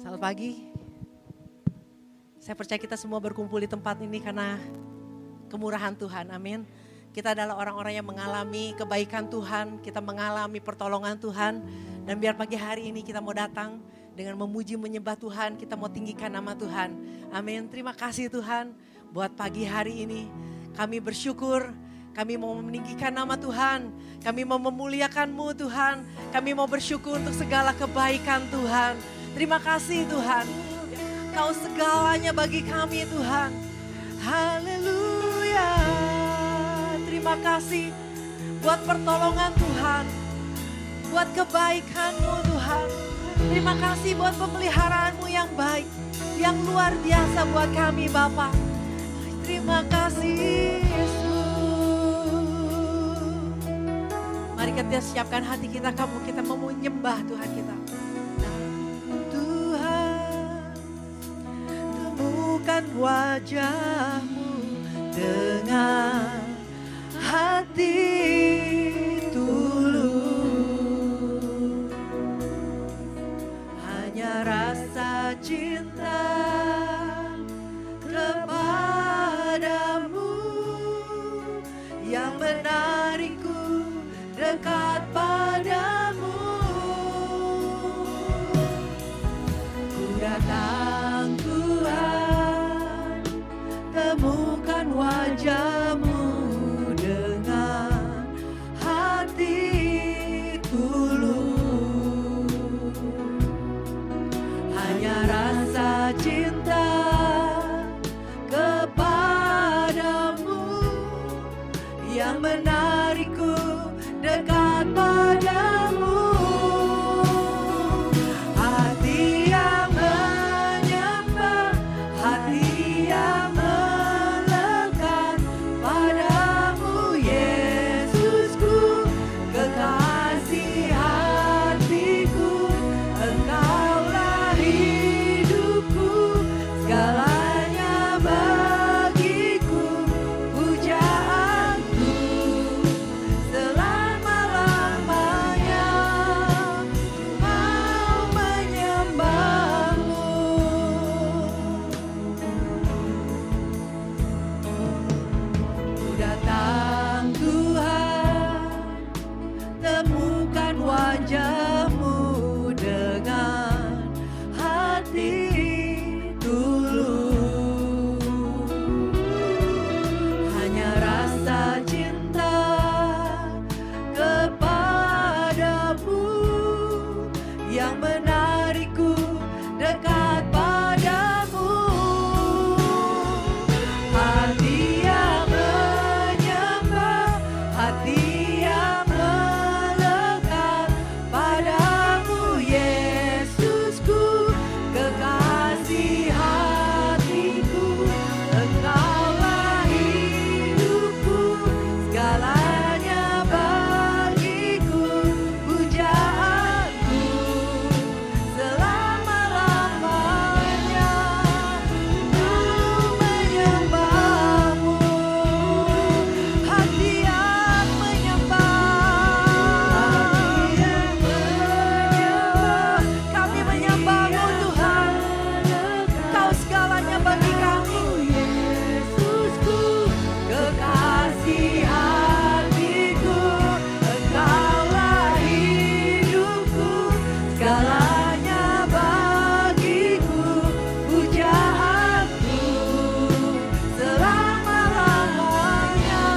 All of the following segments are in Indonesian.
Selamat pagi. Saya percaya kita semua berkumpul di tempat ini karena kemurahan Tuhan, amin. Kita adalah orang-orang yang mengalami kebaikan Tuhan, kita mengalami pertolongan Tuhan. Dan biar pagi hari ini kita mau datang dengan memuji menyembah Tuhan, kita mau tinggikan nama Tuhan. Amin, terima kasih Tuhan buat pagi hari ini. Kami bersyukur, kami mau meninggikan nama Tuhan, kami mau memuliakan-Mu Tuhan. Kami mau bersyukur untuk segala kebaikan Tuhan. Terima kasih Tuhan, Kau segalanya bagi kami Tuhan. Haleluya. Terima kasih buat pertolongan Tuhan, buat kebaikan-Mu Tuhan. Terima kasih buat pemeliharaan-Mu yang baik, yang luar biasa buat kami Bapa. Terima kasih Yesus. Mari kita siapkan hati kita, kita mau menyembah Tuhan kita. Temukan wajah-Mu dengan hati tulus, hanya rasa cinta kepadamu yang menarikku dekat padamu. Ku datang Tuhan, temukan wajah-Mu dengan hati tulus, hanya rasa cinta kepadamu yang menarikku dekat padamu. Hati yang menyembah, hati yang melekat padamu Yesusku, kekasih hatiku. Engkaulah hidupku, segalanya bagiku, pujaanku selama-lamanya. Mau menyembah-Mu. Ku datang Tuhan, temukan wajah-Mu dengan hati tulus, hanya rasa cinta kepadamu yang menarikku dekat padamu. Hati yang menyembah, hati yang melekat padamu Yesusku, kekasih hatiku. Engkaulah hidupku, segalanya bagiku, pujaanku selama-lamanya. Mau menyembah-Mu. Hati yang menyembah, kami menyembah-Mu Tuhan. Kau segalanya bagi kami Yesusku, kekasih hatiku. Engkaulah hidupku, segalanya bagiku, pujaanku selama-lamanya.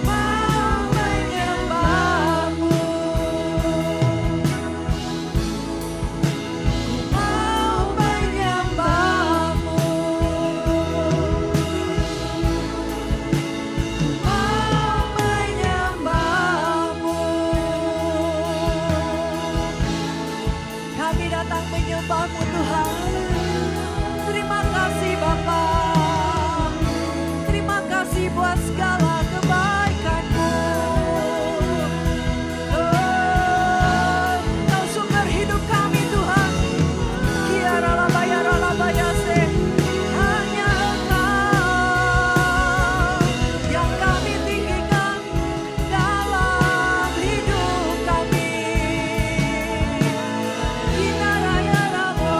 Mau menyembah-Mu. Mau menyembah-Mu. Mau menyembah-Mu. Kami datang menyembah-Mu Tuhan. Terima kasih Bapa. Terima kasih buat segala kebaikan-Mu. Kau sumber hidup kami Tuhan. Kiaralabayaralabayase. Hanya Engkau yang kami tinggikan dalam hidup kami. Kinarayarabo.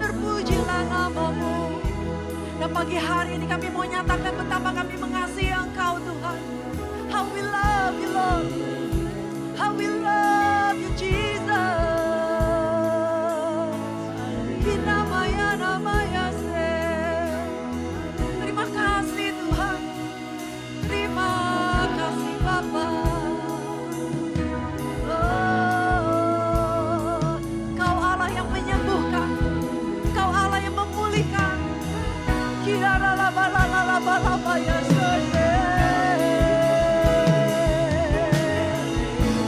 Terpujilah namamu. Dan pagi hari ini kami mau nyatakan betapa kami mengasihi Engkau Tuhan. How we love you Lord. How we love you Jesus. Terima kasih Tuhan. Terima kasih Bapa. Oh, Kau Allah yang menyembuhkan. Kau Allah yang memulihkan.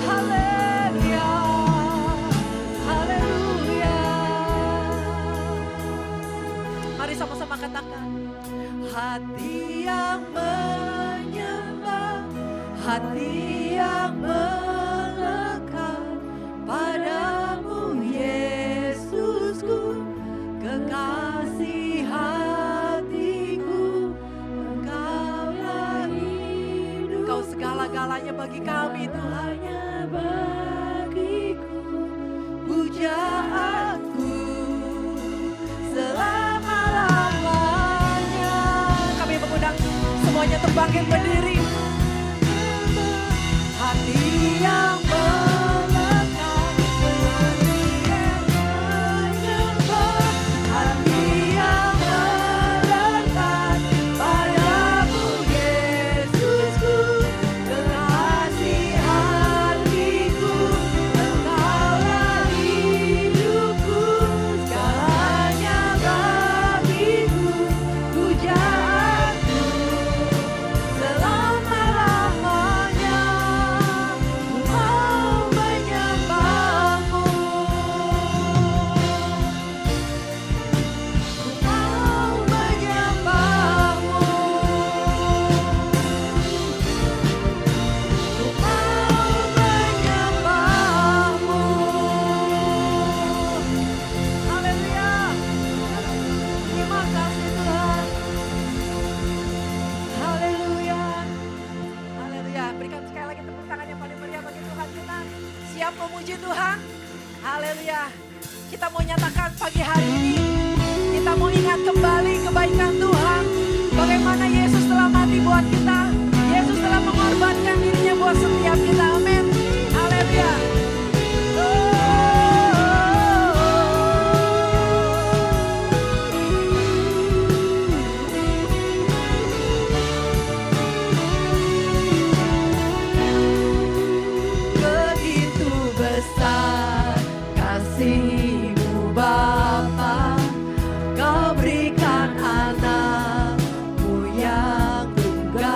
Haleluya. Haleluya. Mari sama-sama katakan. Hati yang menyembah, hati yang melekat padamu Yesusku, kekasih hatiku, Engkaulah hidup. Kau segala-galanya bagi kami Tuhan. Bagiku, pujaanku selama-lamanya. Kami mengundang semuanya untuk bangkit berdiri. Hati yang melekat, hati yang menyembah, hati yang melekat padamu Yesusku, kekasih hatiku, Engkaulah hidupku, segalanya bagiku, pujaanku selama-lamanya. Ku mau menyembahmu, ku mau menyembahmu, ku mau menyembahmu. Haleluya. Terima kasih Tuhan. Haleluya. Haleluya. Berikan sekali lagi tepuk tangan yang paling meriah bagi Tuhan kita. Siap memuji Tuhan. Haleluya. Kita mau nyatakan pagi hari ini. Kita mau ingat kembali kebaikan Tuhan. Bagaimana Yesus telah mati buat kita. Yesus telah mengorbankan dirinya buat setiap kita. Amin. Haleluya. Begitu besar kasih-Mu Bapa, Kau berikan anak-Mu yang tunggal.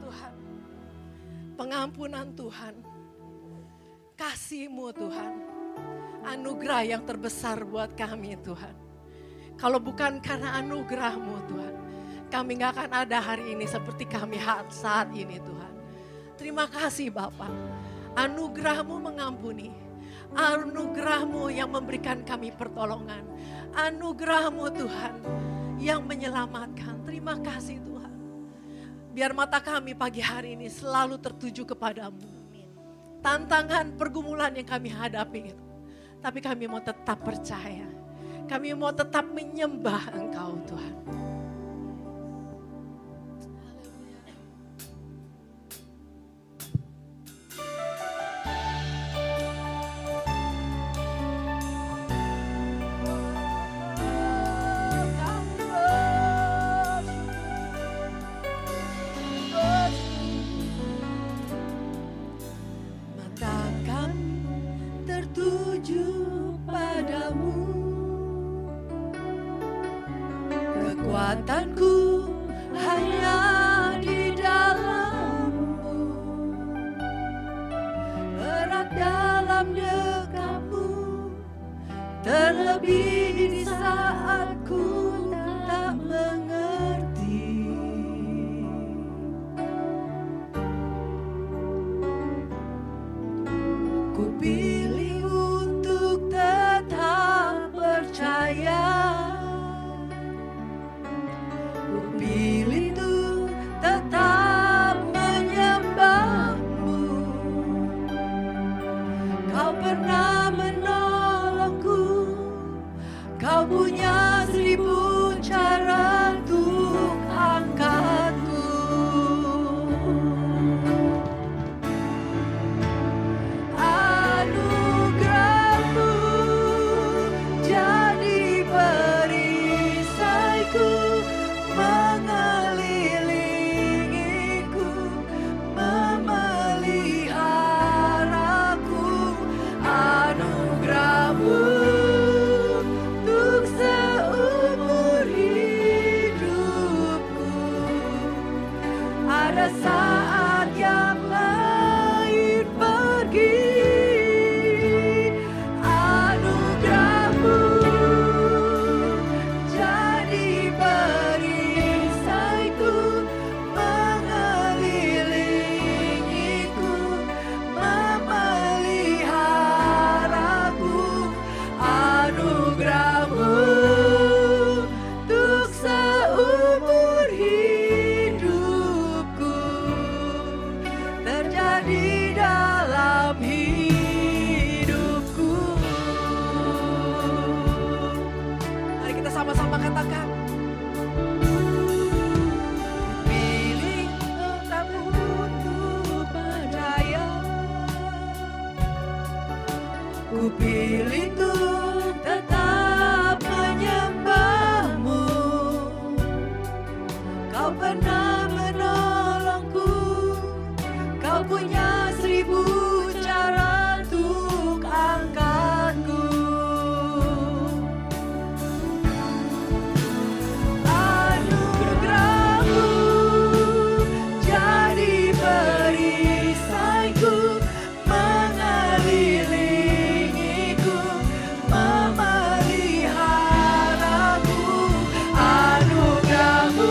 Tuhan. Pengampunan Tuhan. Kasih-Mu Tuhan. Anugerah yang terbesar buat kami Tuhan. Kalau bukan karena anugerah-Mu Tuhan, kami gak akan ada hari ini seperti kami saat ini Tuhan. Terima kasih Bapa. Anugerah-Mu mengampuni. Anugerah-Mu yang memberikan kami pertolongan. Anugerah-Mu Tuhan yang menyelamatkan. Terima kasih Tuhan. Biar mata kami pagi hari ini selalu tertuju kepadamu. Tantangan pergumulan yang kami hadapi itu. Tapi kami mau tetap percaya. Kami mau tetap menyembah Engkau Tuhan. Kekuatanku hanya di dalam-Mu, erat dalam dekap-Mu, terlebih di saat ku tak mengerti. Ku pilih untuk tetap percaya. Pilih tuh tetap menyembah-Mu. Kau pernah menolongku. Kau punya 1000 cara untuk angkatku. Anugerah-Mu jadi perisaiku, mengelilingiku, memeliharaku. Anugerah-Mu untuk seumur hidupku. Ada saat yang lain pergi. Anugerah-Mu jadi perisaiku, mengelilingiku, memeliharaku. Anugerah-Mu untuk seumur hidupku terjadi dalam hidupku. Mari kita sama-sama katakan. Pilih tetap untuk percaya. Ku pilih untuk tetap menyembah-Mu. Kau pernah menolongku. Kau punya 1000 cara untuk angkatku. Anugerah-Mu jadi perisaiku, mengelilingiku, memeliharaku. Anugerah-Mu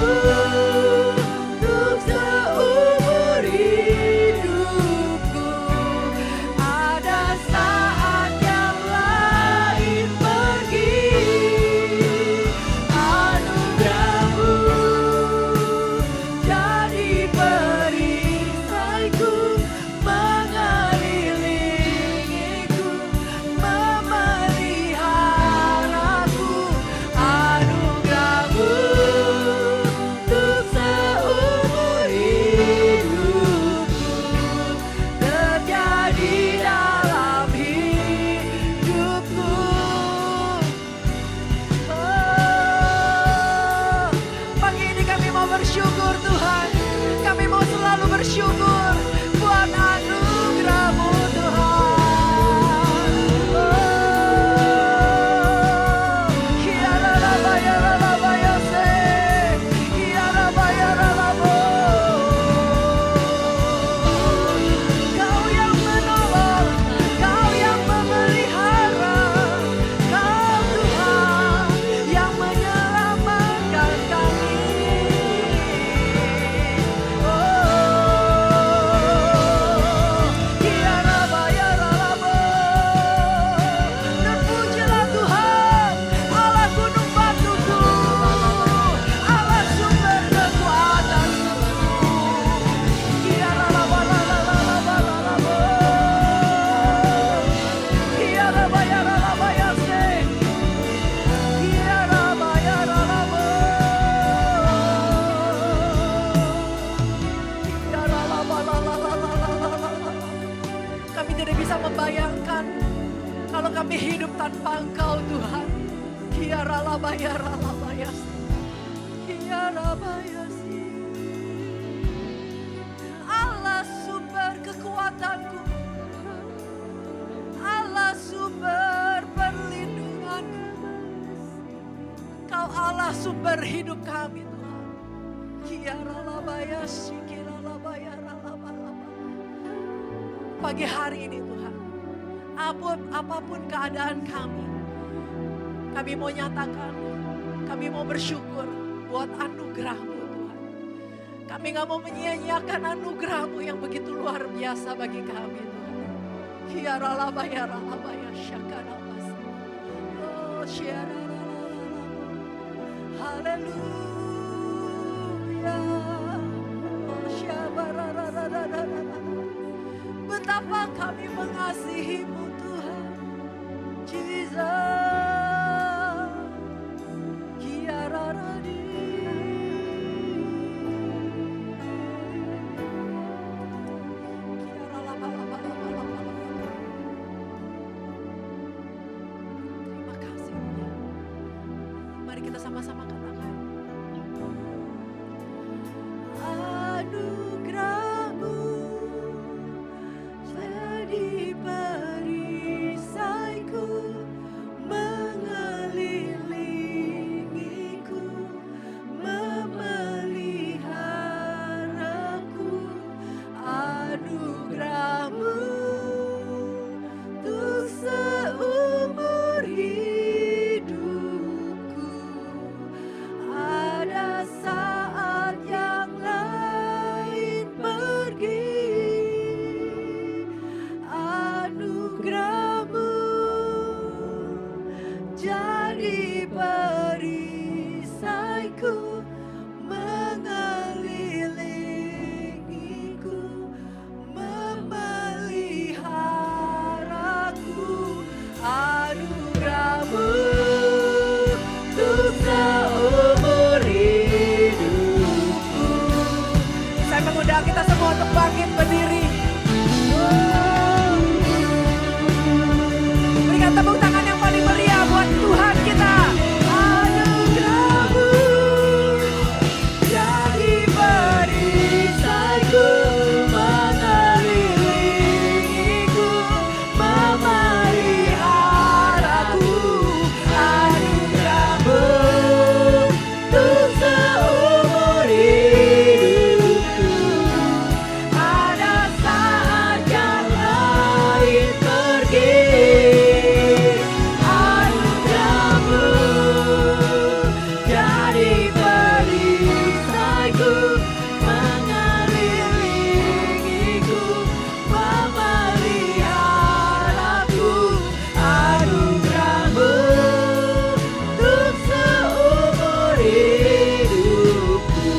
menyembah Engkau Tuhan. Kiaralabayaralabayasi. Kiarabayasi. Allah sumber kekuatanku. Allah sumber perlindunganku. Kau Allah sumber hidup kami Tuhan. Kiaralabayasi. Kiralabayaralabalaba. Pagi hari ini Tuhan, apapun keadaan kami mau nyatakan, kami mau bersyukur buat anugerah-Mu Tuhan. Kami gak mau menyia-nyiakan anugerah-Mu yang begitu luar biasa bagi kami Tuhan. Haleluya. Betapa kami mengasihi-Mu Tuhan. Jesus. Sama-sama katakan. Anugerah-Mu jadi perisaiku, mengelilingiku, memeliharaku. Anugerah-Mu untuk seumur hidup. Saat yang lain pergi, anugerah-Mu jadi perisaiku, mengelilingiku, memeliharaku. Anugerah-Mu untuk seumur hidupku. Saya mengundang kita semua untuk bangkit berdiri. Berikan tepuk tangan yang paling meriah buat Tuhan kita. Anugerah-Mu jadi perisaiku, mengelilingiku, memeliharaku. Anugerah-Mu untuk seumur hidupku. Ada saat yang lain pergi. Anugerah-Mu jadi perisaiku, mengelilingiku, memeliharaku. Anugerah-Mu untuk seumur hidupku.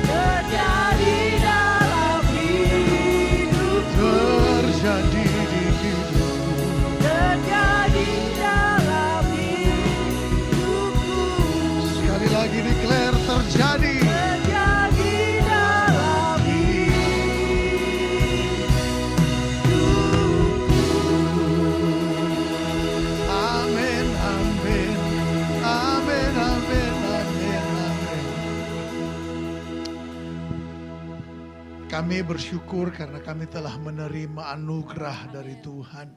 Terjadi dalam hidupku. Terjadi di hidupku. Terjadi dalam hidupku. Sekali lagi declare terjadi. Terjadi dalam hidupku. Amin, amin, amin, amin, amin, amin. Kami bersyukur karena kami telah menerima anugerah dari Tuhan.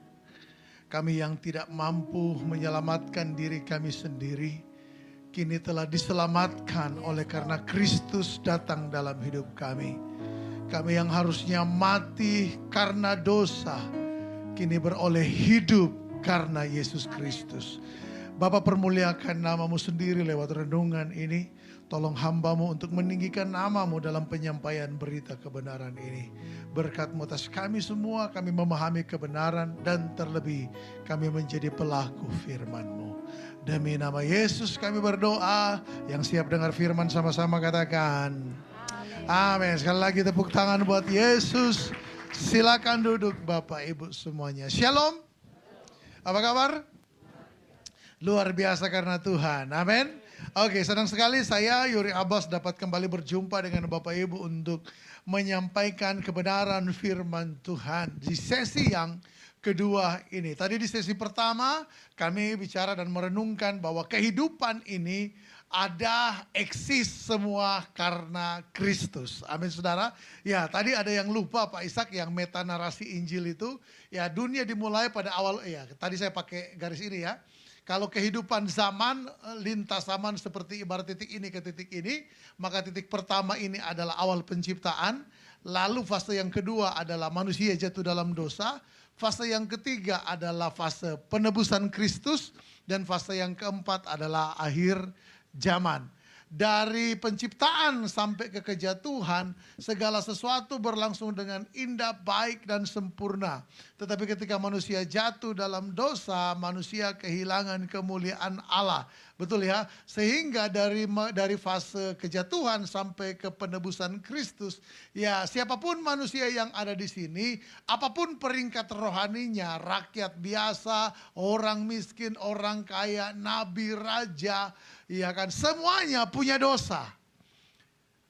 Kami yang tidak mampu menyelamatkan diri kami sendiri, kini telah diselamatkan oleh karena Kristus datang dalam hidup kami. Kami yang harusnya mati karena dosa, kini beroleh hidup karena Yesus Kristus. Bapa, permuliakan nama-Mu sendiri lewat renungan ini. Tolong hamba-Mu untuk meninggikan nama-Mu dalam penyampaian berita kebenaran ini. Berkat-Mu atas kami semua, kami memahami kebenaran dan terlebih kami menjadi pelaku firman-Mu. Demi nama Yesus kami berdoa. Yang siap dengar firman sama-sama katakan amin. Sekali lagi tepuk tangan buat Yesus. Silakan duduk Bapak Ibu semuanya. Shalom. Apa kabar? Luar biasa karena Tuhan. Amin. Oke, senang sekali saya Yuri Abbas dapat kembali berjumpa dengan Bapak Ibu untuk menyampaikan kebenaran firman Tuhan di sesi yang kedua ini. Tadi di sesi pertama kami bicara dan merenungkan bahwa kehidupan ini ada eksis semua karena Kristus. Amin saudara. Ya tadi ada yang lupa Pak Ishak yang meta narasi Injil itu. Ya dunia dimulai pada awal, ya tadi saya pakai garis ini ya. Kalau kehidupan zaman, lintas zaman seperti ibarat titik ini ke titik ini, maka titik pertama ini adalah awal penciptaan, lalu fase yang kedua adalah manusia jatuh dalam dosa, fase yang ketiga adalah fase penebusan Kristus, dan fase yang keempat adalah akhir zaman. Dari penciptaan sampai ke kejatuhan, segala sesuatu berlangsung dengan indah, baik, dan sempurna. Tetapi ketika manusia jatuh dalam dosa, manusia kehilangan kemuliaan Allah. Betul ya? Sehingga dari fase kejatuhan sampai ke penebusan Kristus, ya siapapun manusia yang ada di sini, apapun peringkat rohaninya, rakyat biasa, orang miskin, orang kaya, nabi, raja, ya kan, semuanya punya dosa.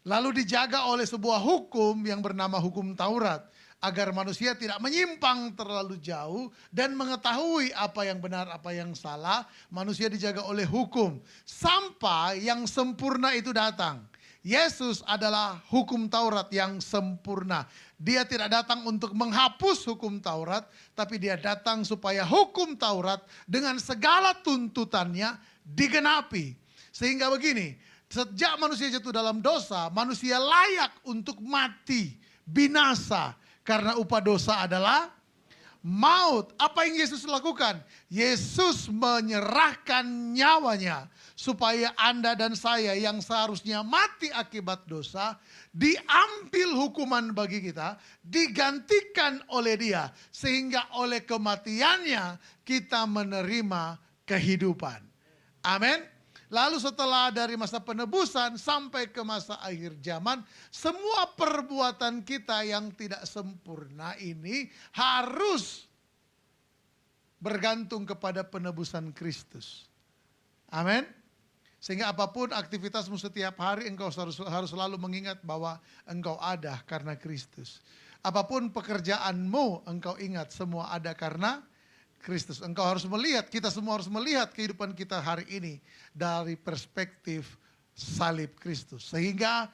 Lalu dijaga oleh sebuah hukum yang bernama hukum Taurat. Agar manusia tidak menyimpang terlalu jauh dan mengetahui apa yang benar, apa yang salah. Manusia dijaga oleh hukum. Sampai yang sempurna itu datang. Yesus adalah hukum Taurat yang sempurna. Dia tidak datang untuk menghapus hukum Taurat, tapi dia datang supaya hukum Taurat dengan segala tuntutannya digenapi. Sehingga begini, sejak manusia jatuh dalam dosa, manusia layak untuk mati, binasa. Karena upah dosa adalah maut. Apa yang Yesus lakukan? Yesus menyerahkan nyawanya supaya Anda dan saya yang seharusnya mati akibat dosa, diambil hukuman bagi kita, digantikan oleh Dia. Sehingga oleh kematiannya kita menerima kehidupan. Amin. Lalu setelah dari masa penebusan sampai ke masa akhir zaman, semua perbuatan kita yang tidak sempurna ini harus bergantung kepada penebusan Kristus. Amin. Sehingga apapun aktivitasmu setiap hari, engkau harus selalu mengingat bahwa engkau ada karena Kristus. Apapun pekerjaanmu, engkau ingat semua ada karena Kristus. Engkau harus melihat, kita semua harus melihat kehidupan kita hari ini dari perspektif salib Kristus. Sehingga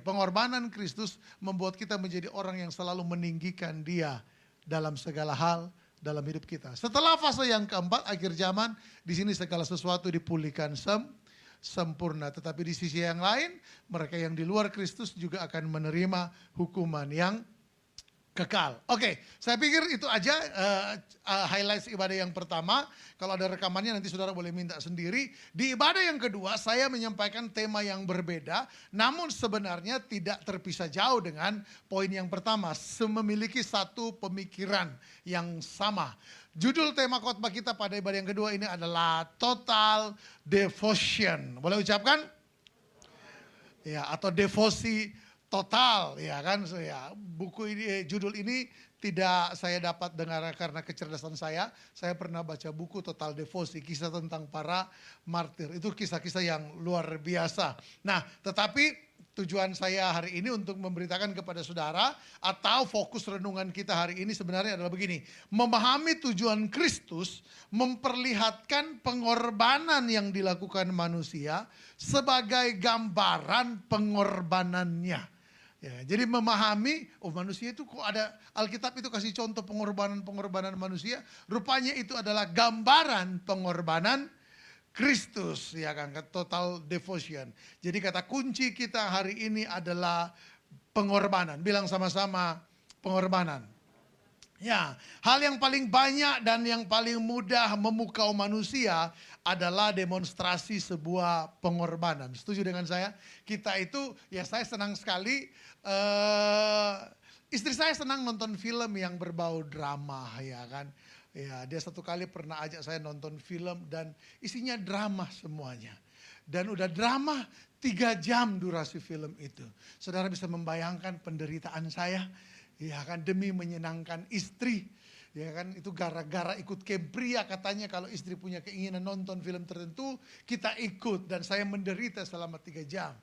pengorbanan Kristus membuat kita menjadi orang yang selalu meninggikan Dia dalam segala hal dalam hidup kita. Setelah fase yang keempat, akhir zaman, di sini segala sesuatu dipulihkan sempurna. Tetapi di sisi yang lain, mereka yang di luar Kristus juga akan menerima hukuman yang kekal. Oke, saya pikir itu aja highlights ibadah yang pertama. Kalau ada rekamannya nanti saudara boleh minta sendiri. Di ibadah yang kedua saya menyampaikan tema yang berbeda. Namun sebenarnya tidak terpisah jauh dengan poin yang pertama. Memiliki satu pemikiran yang sama. Judul tema khotbah kita pada ibadah yang kedua ini adalah Total Devotion. Boleh ucapkan? Ya, atau devosi total, ya kan, ya. Buku ini, judul ini tidak saya dapat dengar karena kecerdasan saya. Saya pernah baca buku Total Devosi, kisah tentang para martir. Itu kisah-kisah yang luar biasa. Nah, tetapi tujuan saya hari ini untuk memberitakan kepada saudara atau fokus renungan kita hari ini sebenarnya adalah begini. Memahami tujuan Kristus memperlihatkan pengorbanan yang dilakukan manusia sebagai gambaran pengorbanannya. Ya, jadi memahami, manusia itu kok ada, Alkitab itu kasih contoh pengorbanan manusia, rupanya itu adalah gambaran pengorbanan Kristus, ya kan, total devotion. Jadi kata kunci kita hari ini adalah pengorbanan. Bilang sama-sama pengorbanan. Ya, hal yang paling banyak dan yang paling mudah memukau manusia adalah demonstrasi sebuah pengorbanan. Setuju dengan saya? Kita itu, ya saya senang sekali, istri saya senang nonton film yang berbau drama, ya kan. Ya, dia satu kali pernah ajak saya nonton film dan isinya drama semuanya. Dan udah drama 3 jam durasi film itu. Saudara bisa membayangkan penderitaan saya, ya kan, demi menyenangkan istri. Ya kan, itu gara-gara ikut camp pria katanya kalau istri punya keinginan nonton film tertentu, kita ikut dan saya menderita selama 3 jam.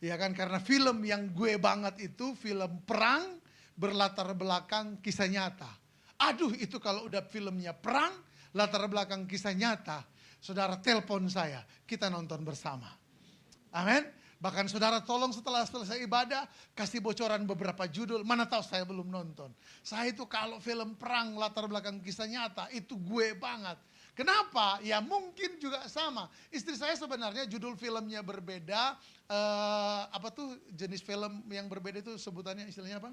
Ya kan, karena film yang gue banget itu film perang berlatar belakang kisah nyata. Aduh, itu kalau udah filmnya perang, latar belakang kisah nyata, saudara telepon saya, kita nonton bersama. Amin. Bahkan saudara tolong setelah selesai ibadah, kasih bocoran beberapa judul, mana tahu saya belum nonton. Saya itu kalau film perang latar belakang kisah nyata, itu gue banget. Kenapa? Ya mungkin juga sama. Istri saya sebenarnya judul filmnya berbeda, apa tuh jenis film yang berbeda itu sebutannya istilahnya apa?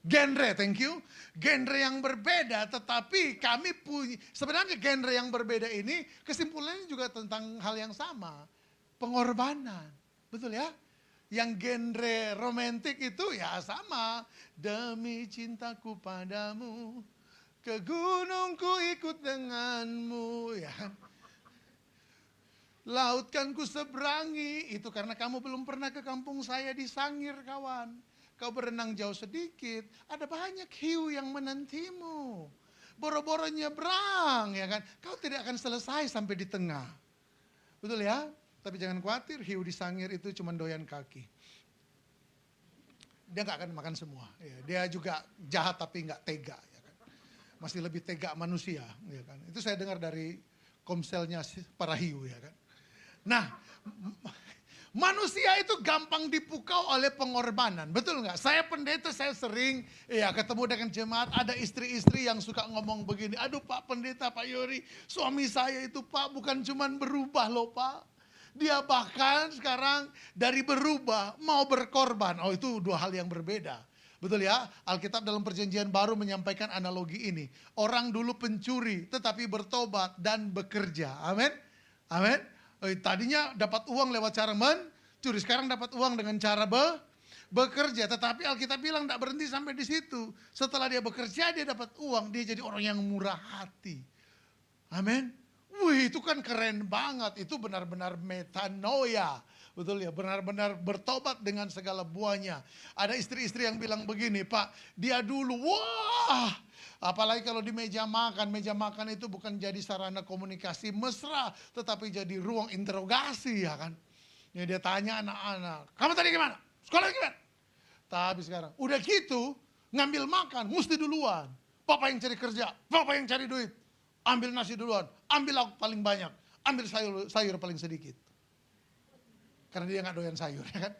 Genre, thank you. Genre yang berbeda, tetapi kami punya, sebenarnya genre yang berbeda ini kesimpulannya juga tentang hal yang sama. Pengorbanan, betul ya? Yang genre romantik itu ya sama. Demi cintaku padamu, ke gunungku ikut denganmu, ya kan? Laut kan ku seberangi, itu karena kamu belum pernah ke kampung saya di Sangir, kawan. Kau berenang jauh sedikit, ada banyak hiu yang menantimu. Boro-boro nyebrang, ya kan? Kau tidak akan selesai sampai di tengah. Betul ya? Tapi jangan khawatir, hiu di Sangir itu cuma doyan kaki. Dia nggak akan makan semua. Ya, dia juga jahat tapi nggak tega. Ya kan? Masih lebih tega manusia. Ya kan? Itu saya dengar dari komselnya para hiu. Ya kan? Nah, manusia itu gampang dipukau oleh pengorbanan, betul nggak? Saya pendeta, saya sering ya ketemu dengan jemaat, ada istri-istri yang suka ngomong begini, aduh Pak Pendeta, Pak Yori, suami saya itu Pak bukan cuman berubah loh Pak. Dia bahkan sekarang dari berubah mau berkorban. Oh itu dua hal yang berbeda. Betul ya, Alkitab dalam perjanjian baru menyampaikan analogi ini. Orang dulu pencuri tetapi bertobat dan bekerja, amin, amin. Tadinya dapat uang lewat cara mencuri, sekarang dapat uang dengan cara bekerja. Tetapi Alkitab bilang tidak berhenti sampai di situ. Setelah dia bekerja, dia dapat uang, dia jadi orang yang murah hati. Amin. Wih, itu kan keren banget. Itu benar-benar metanoia. Betul ya, benar-benar bertobat dengan segala buahnya. Ada istri-istri yang bilang begini, Pak, dia dulu, wah, apalagi kalau di meja makan itu bukan jadi sarana komunikasi mesra, tetapi jadi ruang interogasi, ya kan. Ya, dia tanya anak-anak, kamu tadi gimana? Sekolah gimana? Tapi sekarang, udah gitu, ngambil makan, mesti duluan. Papa yang cari kerja, papa yang cari duit. Ambil nasi duluan, ambil lauk paling banyak, ambil sayur paling sedikit. Karena dia nggak doyan sayur, ya kan.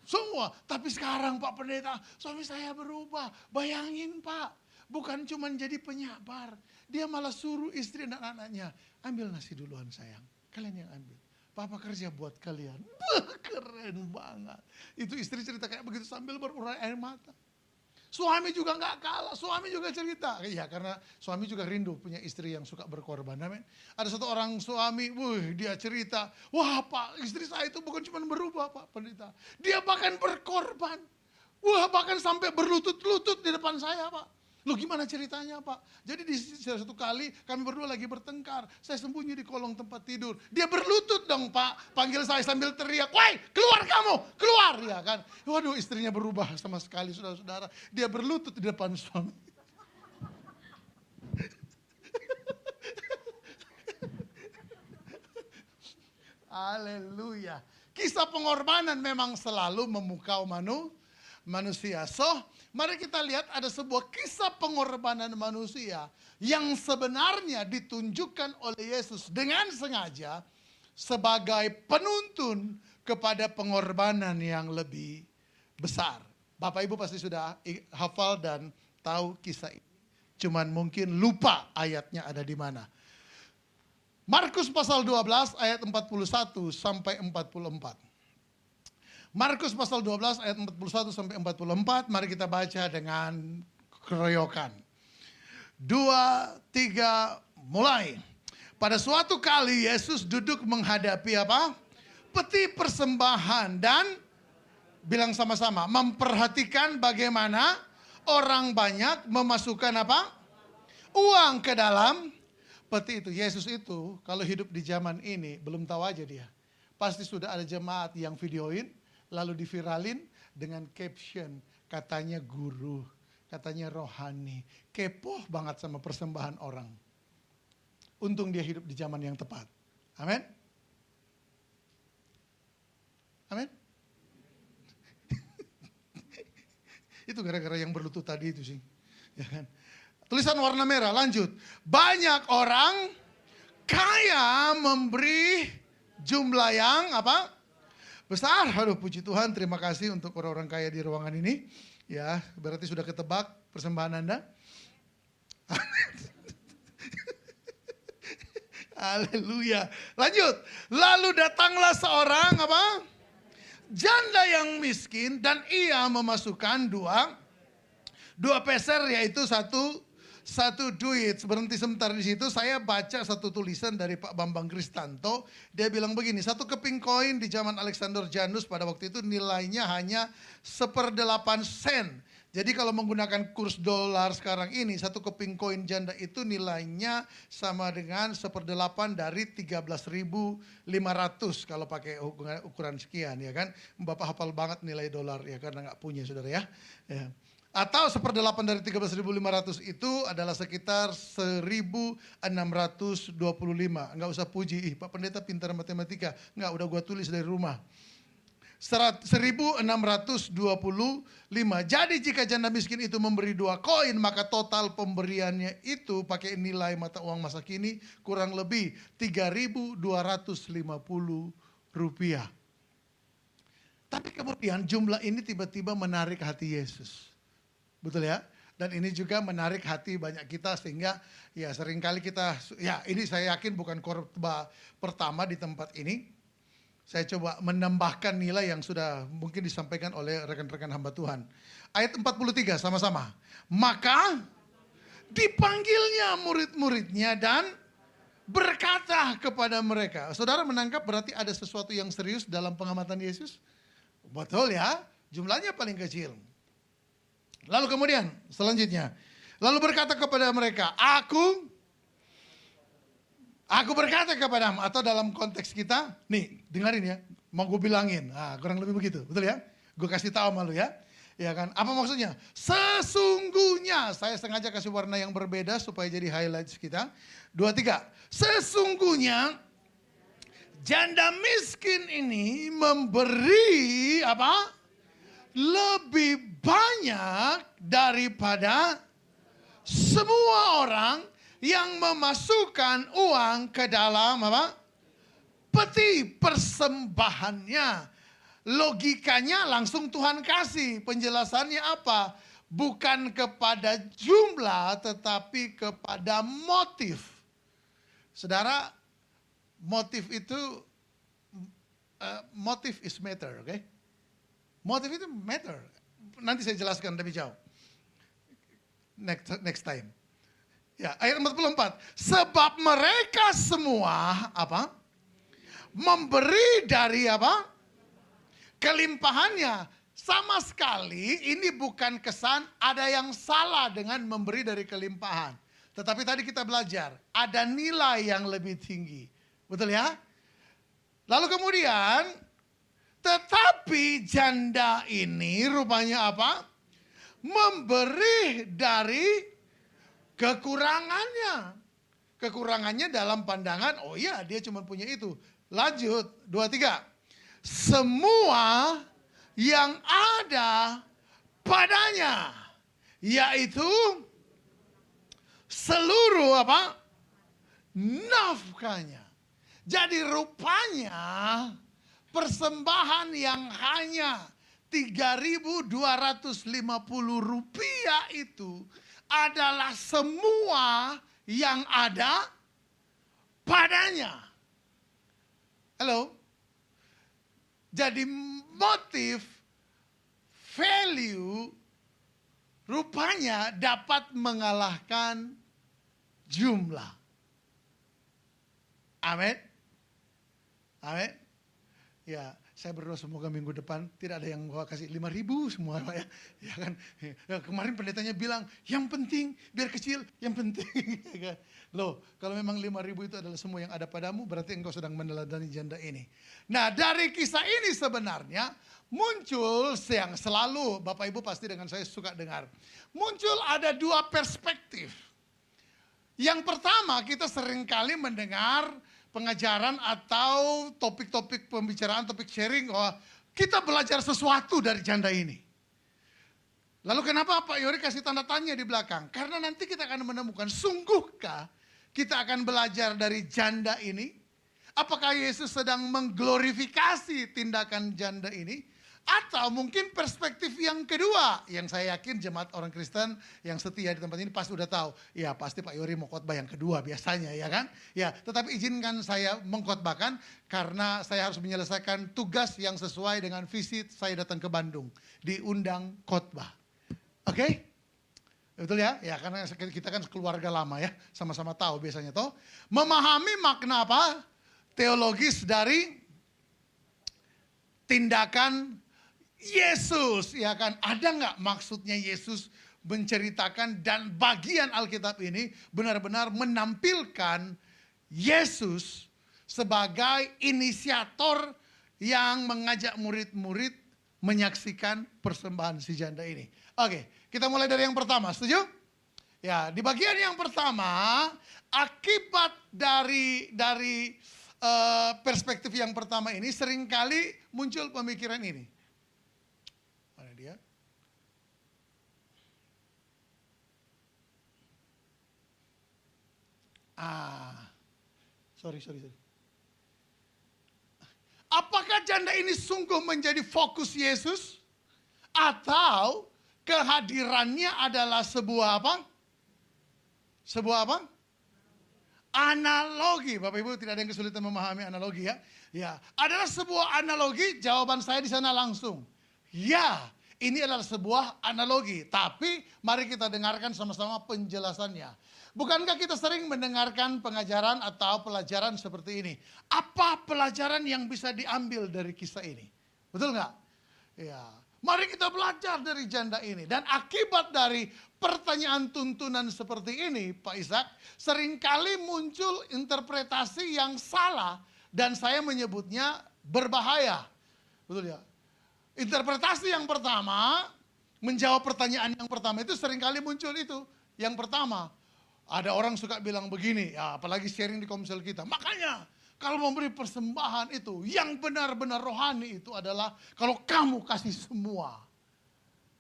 Semua, tapi sekarang Pak Pendeta, suami saya berubah. Bayangin Pak, bukan cuma jadi penyabar. Dia malah suruh istri dan anak-anaknya, ambil nasi duluan sayang, kalian yang ambil. Papa kerja buat kalian. Keren banget. Itu istri cerita kayak begitu sambil berurai air mata. Suami juga nggak kalah, suami juga cerita. Iya, karena suami juga rindu punya istri yang suka berkorban. Amin. Ada satu orang suami, dia cerita, wah Pak, istri saya itu bukan cuma berubah Pak Pendeta. Dia bahkan berkorban. Wah, bahkan sampai berlutut-lutut di depan saya Pak. Loh gimana ceritanya Pak? Jadi di satu kali kami berdua lagi bertengkar. Saya sembunyi di kolong tempat tidur. Dia berlutut dong Pak. Panggil saya sambil teriak, woi keluar kamu, keluar. Ya kan. Waduh istrinya berubah sama sekali saudara-saudara. Dia berlutut di depan suami. Haleluya. Kisah pengorbanan memang selalu memukau manusia. So, mari kita lihat ada sebuah kisah pengorbanan manusia yang sebenarnya ditunjukkan oleh Yesus dengan sengaja sebagai penuntun kepada pengorbanan yang lebih besar. Bapak Ibu pasti sudah hafal dan tahu kisah ini. Cuman mungkin lupa ayatnya ada di mana. Markus pasal 12 ayat 41 sampai 44. Markus pasal 12 ayat 41 sampai 44, mari kita baca dengan keroyokan. 2, 3, mulai. Pada suatu kali Yesus duduk menghadapi apa? Peti persembahan dan bilang sama-sama, memperhatikan bagaimana orang banyak memasukkan apa? Uang ke dalam peti itu. Yesus itu kalau hidup di zaman ini belum tahu aja dia. Pasti sudah ada jemaat yang videoin, lalu diviralin dengan caption, katanya guru, katanya rohani, kepo banget sama persembahan orang. Untung dia hidup di zaman yang tepat. Amin. Amin. Itu gara-gara yang berlutut tadi itu sih. Ya kan? Tulisan warna merah, lanjut. Banyak orang kaya memberi jumlah yang apa? Besar. Aduh, puji Tuhan, terima kasih untuk orang-orang kaya di ruangan ini. Ya, berarti sudah ketebak persembahan Anda. Haleluya. Lanjut. Lalu datanglah seorang apa? Janda yang miskin dan ia memasukkan dua peser, yaitu satu duit. Berhenti sebentar di situ, saya baca satu tulisan dari Pak Bambang Kristanto. Dia bilang begini, satu keping koin di zaman Alexander Janus pada waktu itu nilainya hanya 1/8 sen. Jadi kalau menggunakan kurs dolar sekarang ini, satu keping koin janda itu nilainya sama dengan 1/8 dari 13.500 kalau pakai ukuran sekian, ya kan. Bapak hafal banget nilai dolar ya, karena nggak punya saudara ya. Ya. Atau 1/8 dari 13.500 itu adalah sekitar 1.625. Enggak usah puji, Pak Pendeta pintar matematika. Enggak, udah gua tulis dari rumah. 1.625. Jadi jika janda miskin itu memberi 2 koin, maka total pemberiannya itu pakai nilai mata uang masa kini kurang lebih 3.250 rupiah. Tapi kemudian jumlah ini tiba-tiba menarik hati Yesus. Betul ya? Dan ini juga menarik hati banyak kita sehingga ya seringkali kita, ya ini saya yakin bukan khotbah pertama di tempat ini. Saya coba menambahkan nilai yang sudah mungkin disampaikan oleh rekan-rekan hamba Tuhan. Ayat 43 sama-sama. Maka dipanggilnya murid-muridnya dan berkata kepada mereka. Saudara menangkap berarti ada sesuatu yang serius dalam pengamatan Yesus? Betul ya, jumlahnya paling kecil. Lalu kemudian selanjutnya, lalu berkata kepada mereka, Aku berkata kepadamu, atau dalam konteks kita, nih dengarin ya, mau gue bilangin, kurang lebih begitu, betul ya? Gue kasih tahu malu ya, ya kan? Apa maksudnya? Sesungguhnya, saya sengaja kasih warna yang berbeda supaya jadi highlights kita. 2, 3, sesungguhnya janda miskin ini memberi apa? Lebih banyak daripada semua orang yang memasukkan uang ke dalam apa? Peti persembahannya. Logikanya langsung Tuhan kasih. Penjelasannya apa? Bukan kepada jumlah tetapi kepada motif. Saudara, motif itu motif is matter, oke? Okay? Motif itu matter. Nanti saya jelaskan lebih jauh. Next time. Ya, ayat 44. Sebab mereka semua apa? Memberi dari apa? Kelimpahannya. Sama sekali ini bukan kesan ada yang salah dengan memberi dari kelimpahan. Tetapi tadi kita belajar, ada nilai yang lebih tinggi. Betul ya? Lalu kemudian, tetapi janda ini rupanya apa? Memberi dari kekurangannya. Kekurangannya dalam pandangan, oh iya dia cuma punya itu. Lanjut, 2, 3. Semua yang ada padanya. Yaitu seluruh apa? Nafkahnya. Jadi rupanya persembahan yang hanya 3.250 rupiah itu adalah semua yang ada padanya. Halo? Jadi motif, value, rupanya dapat mengalahkan jumlah. Amin. Amin. Ya, saya berdoa semoga minggu depan tidak ada yang gua kasih 5.000 semua Pak ya. Ya kan. Ya, kemarin pendetanya bilang, yang penting biar kecil, yang penting. Ya kan? Loh, kalau memang 5.000 itu adalah semua yang ada padamu, berarti engkau sedang meneladani janda ini. Nah, dari kisah ini sebenarnya muncul yang selalu Bapak Ibu pasti dengan saya suka dengar. Muncul ada 2 perspektif. Yang pertama, kita seringkali mendengar pengajaran atau topik-topik pembicaraan, topik sharing, kita belajar sesuatu dari janda ini. Lalu kenapa Pak Yori kasih tanda tanya di belakang? Karena nanti kita akan menemukan, sungguhkah kita akan belajar dari janda ini? Apakah Yesus sedang mengglorifikasi tindakan janda ini? Atau mungkin perspektif yang kedua, yang saya yakin jemaat orang Kristen yang setia di tempat ini pasti udah tahu. Ya pasti Pak Yori mau khotbah yang kedua biasanya, ya kan? Ya, tetapi izinkan saya mengkhotbahkan karena saya harus menyelesaikan tugas yang sesuai dengan visi saya datang ke Bandung. Diundang khotbah. Oke? Betul ya? Ya karena kita kan keluarga lama ya, sama-sama tahu biasanya toh. Memahami makna apa? Teologis dari tindakan Yesus, ya kan? Ada nggak maksudnya Yesus menceritakan dan bagian Alkitab ini benar-benar menampilkan Yesus sebagai inisiator yang mengajak murid-murid menyaksikan persembahan si janda ini. Oke, kita mulai dari yang pertama, setuju? Ya, di bagian yang pertama, akibat dari perspektif yang pertama ini seringkali muncul pemikiran ini. Mana dia? Sorry. Apakah janda ini sungguh menjadi fokus Yesus? Atau kehadirannya adalah sebuah apa? Sebuah apa? Analogi. Bapak Ibu tidak ada yang kesulitan memahami analogi ya. Ya, adalah sebuah analogi. Jawaban saya di sana langsung. Ya, ini adalah sebuah analogi. Tapi mari kita dengarkan sama-sama penjelasannya. Bukankah kita sering mendengarkan pengajaran atau pelajaran seperti ini? Apa pelajaran yang bisa diambil dari kisah ini? Betul nggak? Ya, mari kita belajar dari janda ini. Dan akibat dari pertanyaan tuntunan seperti ini, Pak Ishak, seringkali muncul interpretasi yang salah dan saya menyebutnya berbahaya. Betul ya? Interpretasi yang pertama, menjawab pertanyaan yang pertama itu seringkali muncul itu. Yang pertama, ada orang suka bilang begini, ya apalagi sharing di komsel kita. Makanya kalau memberi persembahan itu, yang benar-benar rohani itu adalah kalau kamu kasih semua.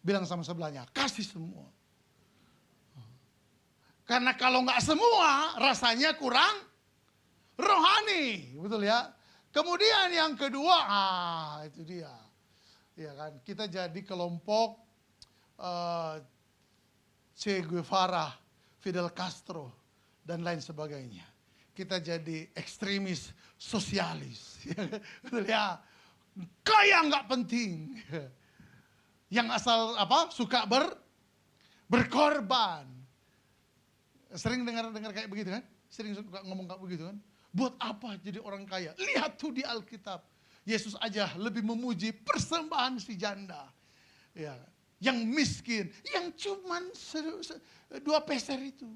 Bilang sama sebelahnya, kasih semua. Karena kalau nggak semua, rasanya kurang rohani. Betul ya? Kemudian yang kedua, itu dia. Ya kan, kita jadi kelompok Che Guevara, Fidel Castro, dan lain sebagainya. Kita jadi ekstremis sosialis. Betul ya? Kaya nggak penting. Yang asal apa? Suka berkorban. Sering dengar kayak begitu kan? Sering suka ngomong kayak begitu kan? Buat apa jadi orang kaya? Lihat tuh di Alkitab. Yesus aja lebih memuji persembahan si janda. Ya, yang miskin, yang cuman 2 peser itu.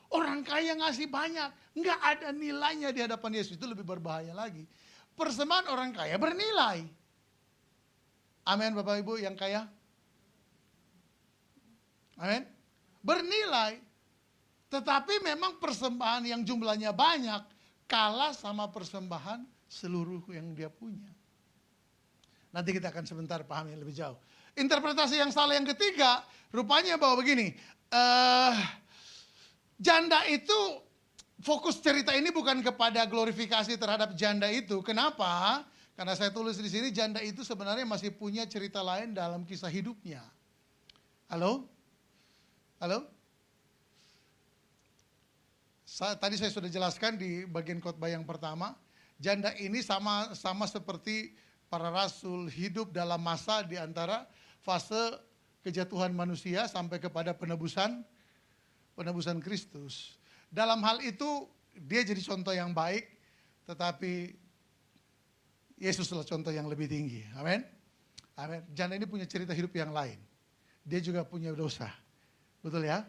Orang kaya ngasih banyak, nggak ada nilainya di hadapan Yesus. Itu lebih berbahaya lagi. Persembahan orang kaya bernilai. Amin Bapak Ibu yang kaya. Amin. Bernilai. Tetapi memang persembahan yang jumlahnya banyak kalah sama persembahan seluruh yang dia punya. Nanti kita akan sebentar pahami lebih jauh. Interpretasi yang salah yang ketiga, rupanya bahwa begini, janda itu, fokus cerita ini bukan kepada glorifikasi terhadap janda itu. Kenapa? Karena saya tulis di sini, janda itu sebenarnya masih punya cerita lain dalam kisah hidupnya. Halo? Halo? Tadi saya sudah jelaskan di bagian khotbah yang pertama, janda ini sama seperti para rasul hidup dalam masa di antara fase kejatuhan manusia sampai kepada penebusan Kristus. Dalam hal itu dia jadi contoh yang baik, tetapi Yesus adalah contoh yang lebih tinggi. Amin. Amin. Janda ini punya cerita hidup yang lain. Dia juga punya dosa. Betul ya?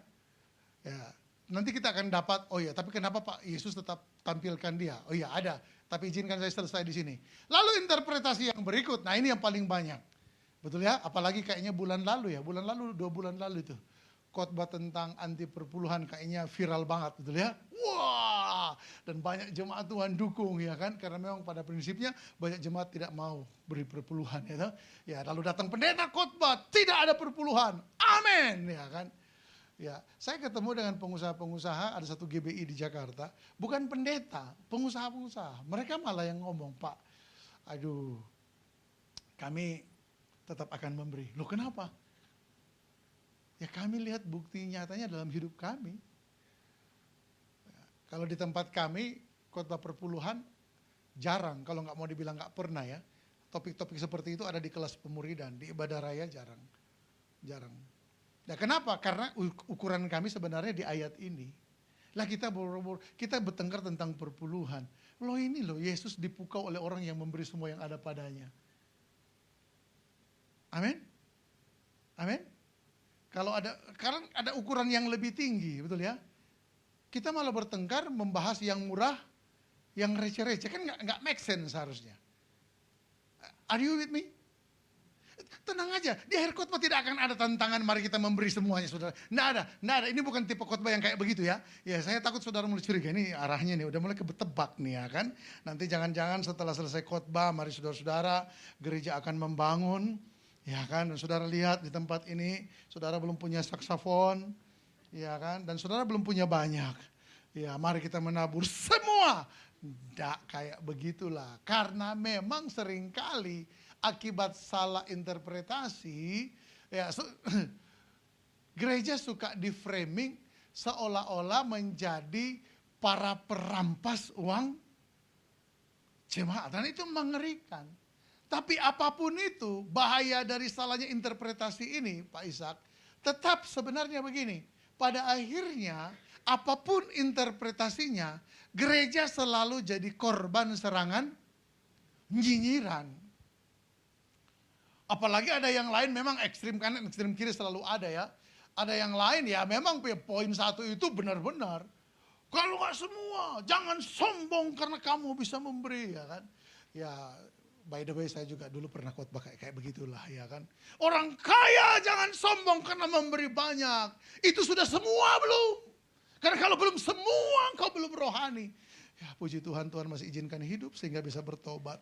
Ya. Nanti kita akan dapat, oh ya, tapi kenapa Pak Yesus tetap tampilkan dia? Oh iya, ada. Tapi izinkan saya selesai di sini. Lalu interpretasi yang berikut, nah ini yang paling banyak. Betul ya? Apalagi kayaknya bulan lalu ya, 2 bulan lalu itu. khotbah tentang anti perpuluhan kayaknya viral banget, betul ya? Wah, dan banyak jemaat Tuhan dukung ya kan, karena memang pada prinsipnya banyak jemaat tidak mau beri perpuluhan ya toh. Ya, lalu datang pendeta khotbah, tidak ada perpuluhan. Amin, ya kan? Ya, saya ketemu dengan pengusaha-pengusaha, ada satu GBI di Jakarta, bukan pendeta, pengusaha-pengusaha. Mereka malah yang ngomong, Pak, aduh, kami tetap akan memberi. Loh kenapa? Ya kami lihat bukti nyatanya dalam hidup kami. Ya, kalau di tempat kami, khotbah perpuluhan jarang, kalau nggak mau dibilang nggak pernah ya. Topik-topik seperti itu ada di kelas pemuridan, di ibadah raya jarang. Jarang. Nah kenapa? Karena ukuran kami sebenarnya di ayat ini. Lah kita bertengkar tentang perpuluhan. Loh ini loh, Yesus dipukau oleh orang yang memberi semua yang ada padanya. Amin? Amin? Karena ada ukuran yang lebih tinggi, betul ya? Kita malah bertengkar membahas yang murah, yang receh-receh, kan nggak make sense seharusnya. Are you with me? Tenang aja, di akhir khotbah tidak akan ada tantangan mari kita memberi semuanya, saudara. Nggak ada. Ini bukan tipe khotbah yang kayak begitu ya. Ya saya takut saudara mulai curiga, ini arahnya nih udah mulai ketebak nih ya kan. Nanti jangan-jangan setelah selesai khotbah, mari saudara-saudara, gereja akan membangun. Ya kan, dan saudara lihat di tempat ini, saudara belum punya saksofon, ya kan, dan saudara belum punya banyak. Ya, mari kita menabur semua. Tidak kayak begitulah, karena memang seringkali akibat salah interpretasi, ya, gereja suka di framing seolah-olah menjadi para perampas uang jemaat, dan itu mengerikan. Tapi apapun itu, bahaya dari salahnya interpretasi ini, Pak Ishak, tetap sebenarnya begini. Pada akhirnya, apapun interpretasinya, gereja selalu jadi korban serangan nyinyiran. Apalagi ada yang lain memang ekstrim kanan, ekstrim kiri selalu ada ya. Ada yang lain ya memang poin satu itu benar-benar. Kalau nggak semua, jangan sombong karena kamu bisa memberi ya kan. Ya, by the way saya juga dulu pernah khotbah kayak begitulah ya kan. Orang kaya jangan sombong karena memberi banyak. Itu sudah semua belum? Karena kalau belum semua engkau belum rohani. Ya puji Tuhan, Tuhan masih izinkan hidup sehingga bisa bertobat.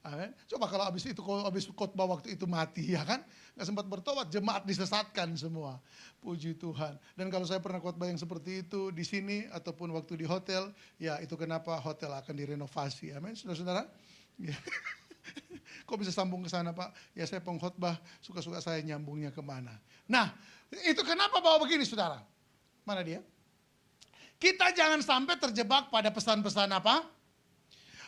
Amin. Coba kalau habis khotbah waktu itu mati ya kan. Gak sempat bertobat, jemaat disesatkan semua. Puji Tuhan. Dan kalau saya pernah khotbah yang seperti itu di sini ataupun waktu di hotel, ya itu kenapa hotel akan direnovasi. Amin. Saudara-saudara. Ya. Kok bisa sambung ke sana Pak? Ya saya pengkhotbah, suka-suka saya nyambungnya kemana. Nah, itu kenapa bawa begini saudara? Mana dia? Kita jangan sampai terjebak pada pesan-pesan apa?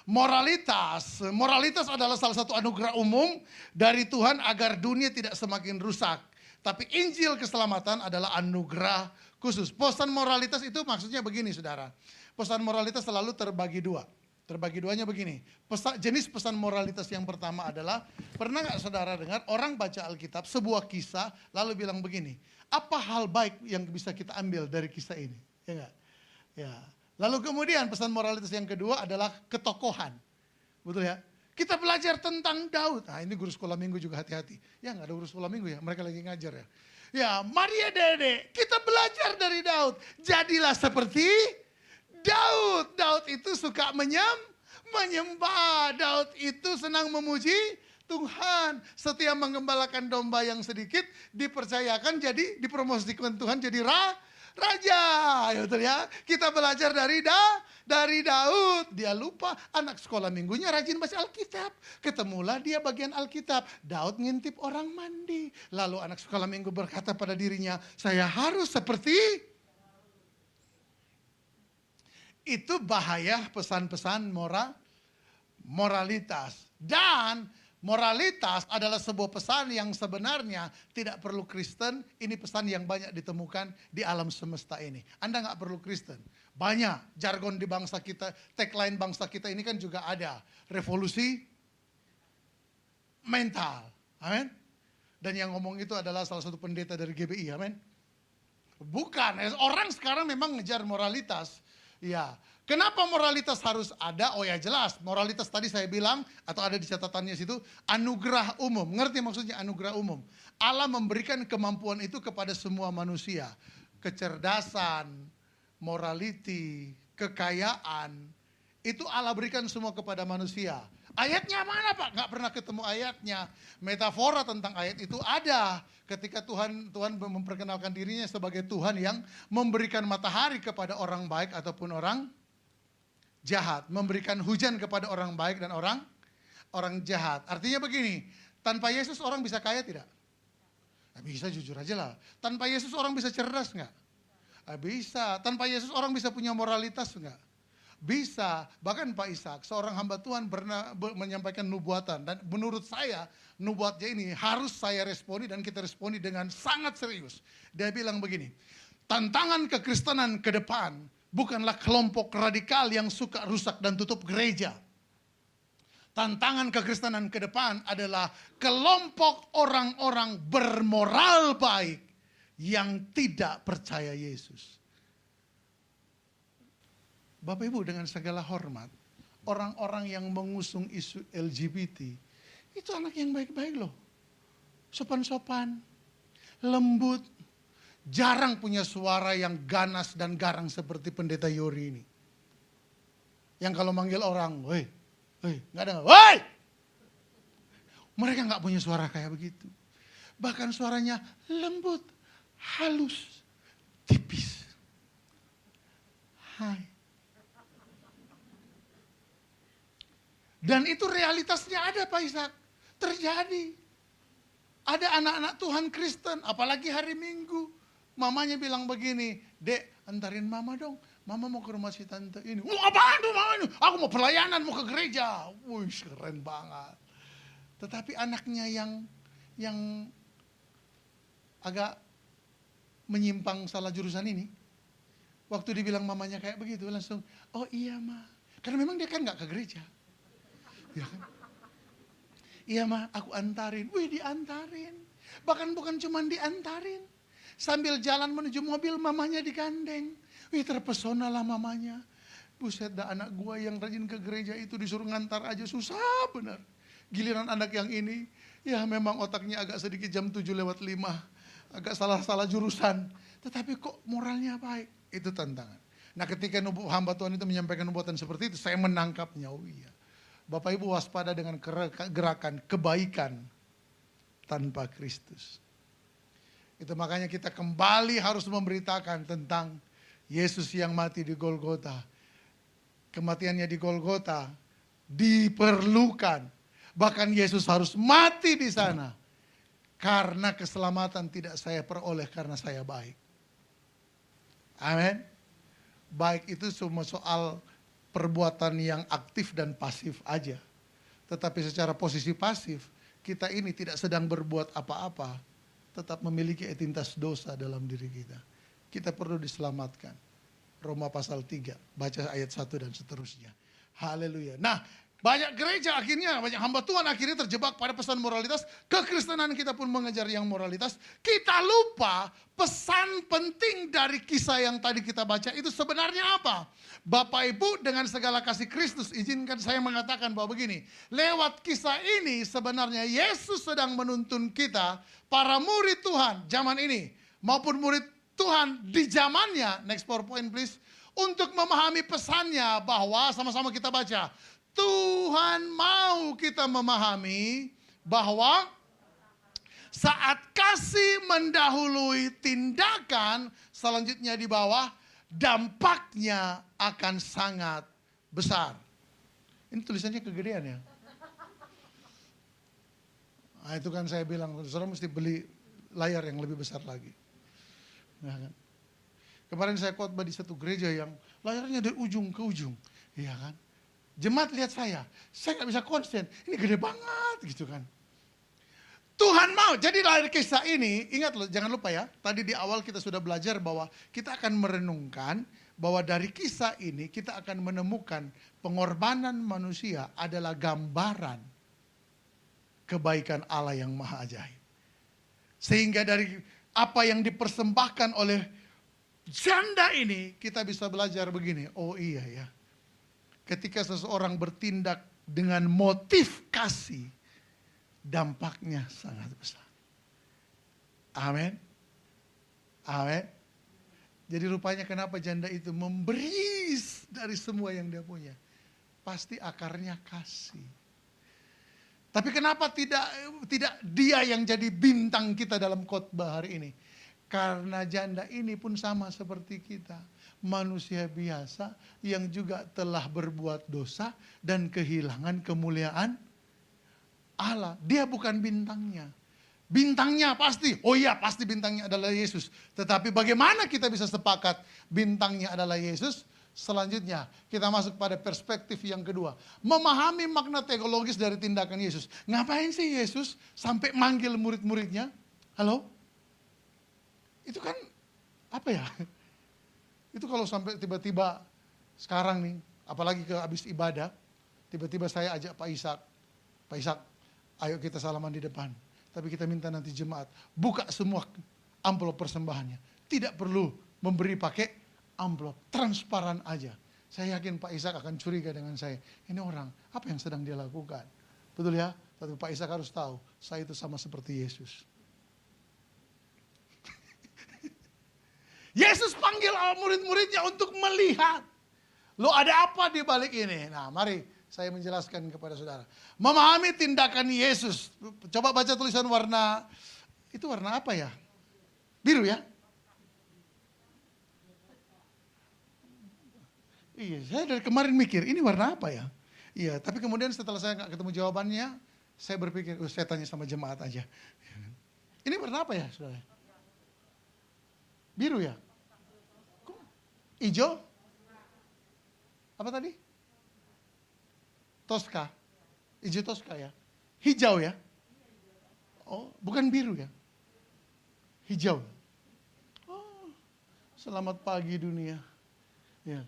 Moralitas. Moralitas adalah salah satu anugerah umum dari Tuhan agar dunia tidak semakin rusak. Tapi Injil keselamatan adalah anugerah khusus. Pesan moralitas itu maksudnya begini saudara. Pesan moralitas selalu terbagi dua. Terbagi duanya begini, jenis pesan moralitas yang pertama adalah, pernah gak saudara dengar orang baca Alkitab, sebuah kisah, lalu bilang begini, apa hal baik yang bisa kita ambil dari kisah ini? Ya gak? Ya. Lalu kemudian pesan moralitas yang kedua adalah ketokohan. Betul ya? Kita belajar tentang Daud. Nah ini guru sekolah minggu juga hati-hati. Ya gak ada guru sekolah minggu ya, mereka lagi ngajar ya. Ya Maria Dede, kita belajar dari Daud. Jadilah seperti Daud. Daud itu suka menyembah. Daud itu senang memuji Tuhan. Setia menggembalakan domba yang sedikit dipercayakan jadi dipromosikan Tuhan jadi raja. Ya betul ya. Kita belajar dari Daud. Dia lupa anak sekolah minggunya rajin baca Alkitab. Ketemulah dia bagian Alkitab. Daud ngintip orang mandi. Lalu anak sekolah minggu berkata pada dirinya, saya harus seperti. Itu bahaya pesan-pesan moralitas. Dan moralitas adalah sebuah pesan yang sebenarnya tidak perlu Kristen. Ini pesan yang banyak ditemukan di alam semesta ini. Anda nggak perlu Kristen. Banyak jargon di bangsa kita, tagline bangsa kita ini kan juga ada. Revolusi mental. Amin. Dan yang ngomong itu adalah salah satu pendeta dari GBI. Amin. Bukan, orang sekarang memang ngejar moralitas. Ya, Kenapa moralitas harus ada? Oh ya jelas, moralitas tadi saya bilang, atau ada di catatannya situ, anugerah umum. Ngerti maksudnya anugerah umum? Allah memberikan kemampuan itu kepada semua manusia. Kecerdasan, morality, kekayaan, itu Allah berikan semua kepada manusia. Ayatnya mana Pak? Nggak pernah ketemu ayatnya. Metafora tentang ayat itu ada. Ketika Tuhan memperkenalkan dirinya sebagai Tuhan yang memberikan matahari kepada orang baik ataupun orang jahat, memberikan hujan kepada orang baik dan orang jahat. Artinya begini, tanpa Yesus orang bisa kaya tidak? Bisa, jujur aja lah. Tanpa Yesus orang bisa cerdas nggak? Bisa. Tanpa Yesus orang bisa punya moralitas nggak? Bisa. Bahkan Pak Ishak, seorang hamba Tuhan pernah menyampaikan nubuatan. Dan menurut saya, nubuatnya ini harus saya responi dan kita responi dengan sangat serius. Dia bilang begini, tantangan kekristenan ke depan bukanlah kelompok radikal yang suka rusak dan tutup gereja. Tantangan kekristenan ke depan adalah kelompok orang-orang bermoral baik yang tidak percaya Yesus. Bapak Ibu, dengan segala hormat, orang-orang yang mengusung isu LGBT, itu anak yang baik-baik loh. Sopan-sopan, lembut, jarang punya suara yang ganas dan garang seperti pendeta Yori ini. Yang kalau manggil orang, woi, nggak ada, woi! Mereka nggak punya suara kayak begitu. Bahkan suaranya lembut, halus, tipis. Hai. Dan itu realitasnya ada Pak Ishak, terjadi. Ada anak-anak Tuhan Kristen, apalagi hari Minggu. Mamanya bilang begini, Dek, antarin mama dong. Mama mau ke rumah si tante ini. Apaan tuh mama ini? Aku mau pelayanan, mau ke gereja. Wih, keren banget. Tetapi anaknya yang agak menyimpang salah jurusan ini, waktu dibilang mamanya kayak begitu, langsung, oh iya ma. Karena memang dia kan gak ke gereja. Ya kan? Iya ma, aku antarin. Wih, diantarin. Bahkan bukan cuma diantarin. Sambil jalan menuju mobil, mamanya digandeng. Wih, terpesona lah mamanya. Buset dah, anak gua yang rajin ke gereja itu disuruh ngantar aja susah benar. Giliran anak yang ini, ya memang otaknya agak sedikit jam 7:05. Agak salah-salah jurusan. Tetapi kok moralnya baik. Itu tantangan. Nah ketika hamba Tuhan itu menyampaikan nubuatan seperti itu, saya menangkapnya. Oh iya. Bapak Ibu waspada dengan gerakan kebaikan tanpa Kristus. Itu makanya kita kembali harus memberitakan tentang Yesus yang mati di Golgota. Kematiannya di Golgota diperlukan. Bahkan Yesus harus mati di sana. Karena keselamatan tidak saya peroleh karena saya baik. Amin. Baik itu cuma soal perbuatan yang aktif dan pasif aja. Tetapi secara posisi pasif, kita ini tidak sedang berbuat apa-apa, tetap memiliki identitas dosa dalam diri kita. Kita perlu diselamatkan. Roma pasal 3, baca ayat 1 dan seterusnya. Haleluya. Nah, banyak gereja akhirnya, banyak hamba Tuhan akhirnya terjebak pada pesan moralitas. Kekristenan kita pun mengejar yang moralitas. Kita lupa pesan penting dari kisah yang tadi kita baca itu sebenarnya apa? Bapak Ibu, dengan segala kasih Kristus, izinkan saya mengatakan bahwa begini. Lewat kisah ini sebenarnya Yesus sedang menuntun kita, para murid Tuhan zaman ini, maupun murid Tuhan di zamannya, next PowerPoint please, untuk memahami pesannya bahwa sama-sama kita baca. Tuhan mau kita memahami bahwa saat kasih mendahului tindakan, selanjutnya di bawah, dampaknya akan sangat besar. Ini tulisannya kegedean ya. Nah, itu kan saya bilang, saudara mesti beli layar yang lebih besar lagi. Nah, kan? Kemarin saya khotbah di satu gereja yang layarnya dari ujung ke ujung. Iya kan? Jemaat lihat saya nggak bisa konsen, ini gede banget gitu kan. Tuhan mau, jadi dari kisah ini, ingat loh, jangan lupa ya, tadi di awal kita sudah belajar bahwa kita akan merenungkan bahwa dari kisah ini kita akan menemukan pengorbanan manusia adalah gambaran kebaikan Allah yang maha ajaib. Sehingga dari apa yang dipersembahkan oleh janda ini, kita bisa belajar begini, oh iya ya. ketika seseorang bertindak dengan motif kasih, dampaknya sangat besar. Amin. Amin. Jadi rupanya kenapa janda itu memberi dari semua yang dia punya. Pasti akarnya kasih. Tapi kenapa tidak dia yang jadi bintang kita dalam khotbah hari ini? Karena janda ini pun sama seperti kita. Manusia biasa yang juga telah berbuat dosa dan kehilangan kemuliaan Allah. Dia bukan bintangnya. Bintangnya pasti, oh iya pasti bintangnya adalah Yesus. Tetapi bagaimana kita bisa sepakat bintangnya adalah Yesus? Selanjutnya kita masuk pada perspektif yang kedua. Memahami makna teologis dari tindakan Yesus. Ngapain sih Yesus sampai manggil murid-muridnya? Halo? Itu kan apa ya? Itu kalau sampai tiba-tiba sekarang nih, apalagi ke habis ibadah, tiba-tiba saya ajak Pak Ishak, ayo kita salaman di depan. Tapi kita minta nanti jemaat buka semua amplop persembahannya. Tidak perlu memberi pakai amplop, transparan aja. Saya yakin Pak Ishak akan curiga dengan saya. Ini orang, apa yang sedang dia lakukan? Betul ya? Tapi Pak Ishak harus tahu, saya itu sama seperti Yesus. Yesus panggil murid-muridnya untuk melihat. Loh ada apa di balik ini? Nah mari saya menjelaskan kepada saudara. Memahami tindakan Yesus. Coba baca tulisan warna, itu warna apa ya? Biru ya? Iya, saya dari kemarin mikir, ini warna apa ya? Iya, tapi kemudian setelah saya nggak ketemu jawabannya, saya berpikir, saya tanya sama jemaat aja. Ini warna apa ya, saudara? Biru ya? Hijau? Apa tadi? Tosca. Hijau Tosca ya? Hijau ya? Oh, bukan biru ya? Hijau. Oh, selamat pagi dunia. Ya.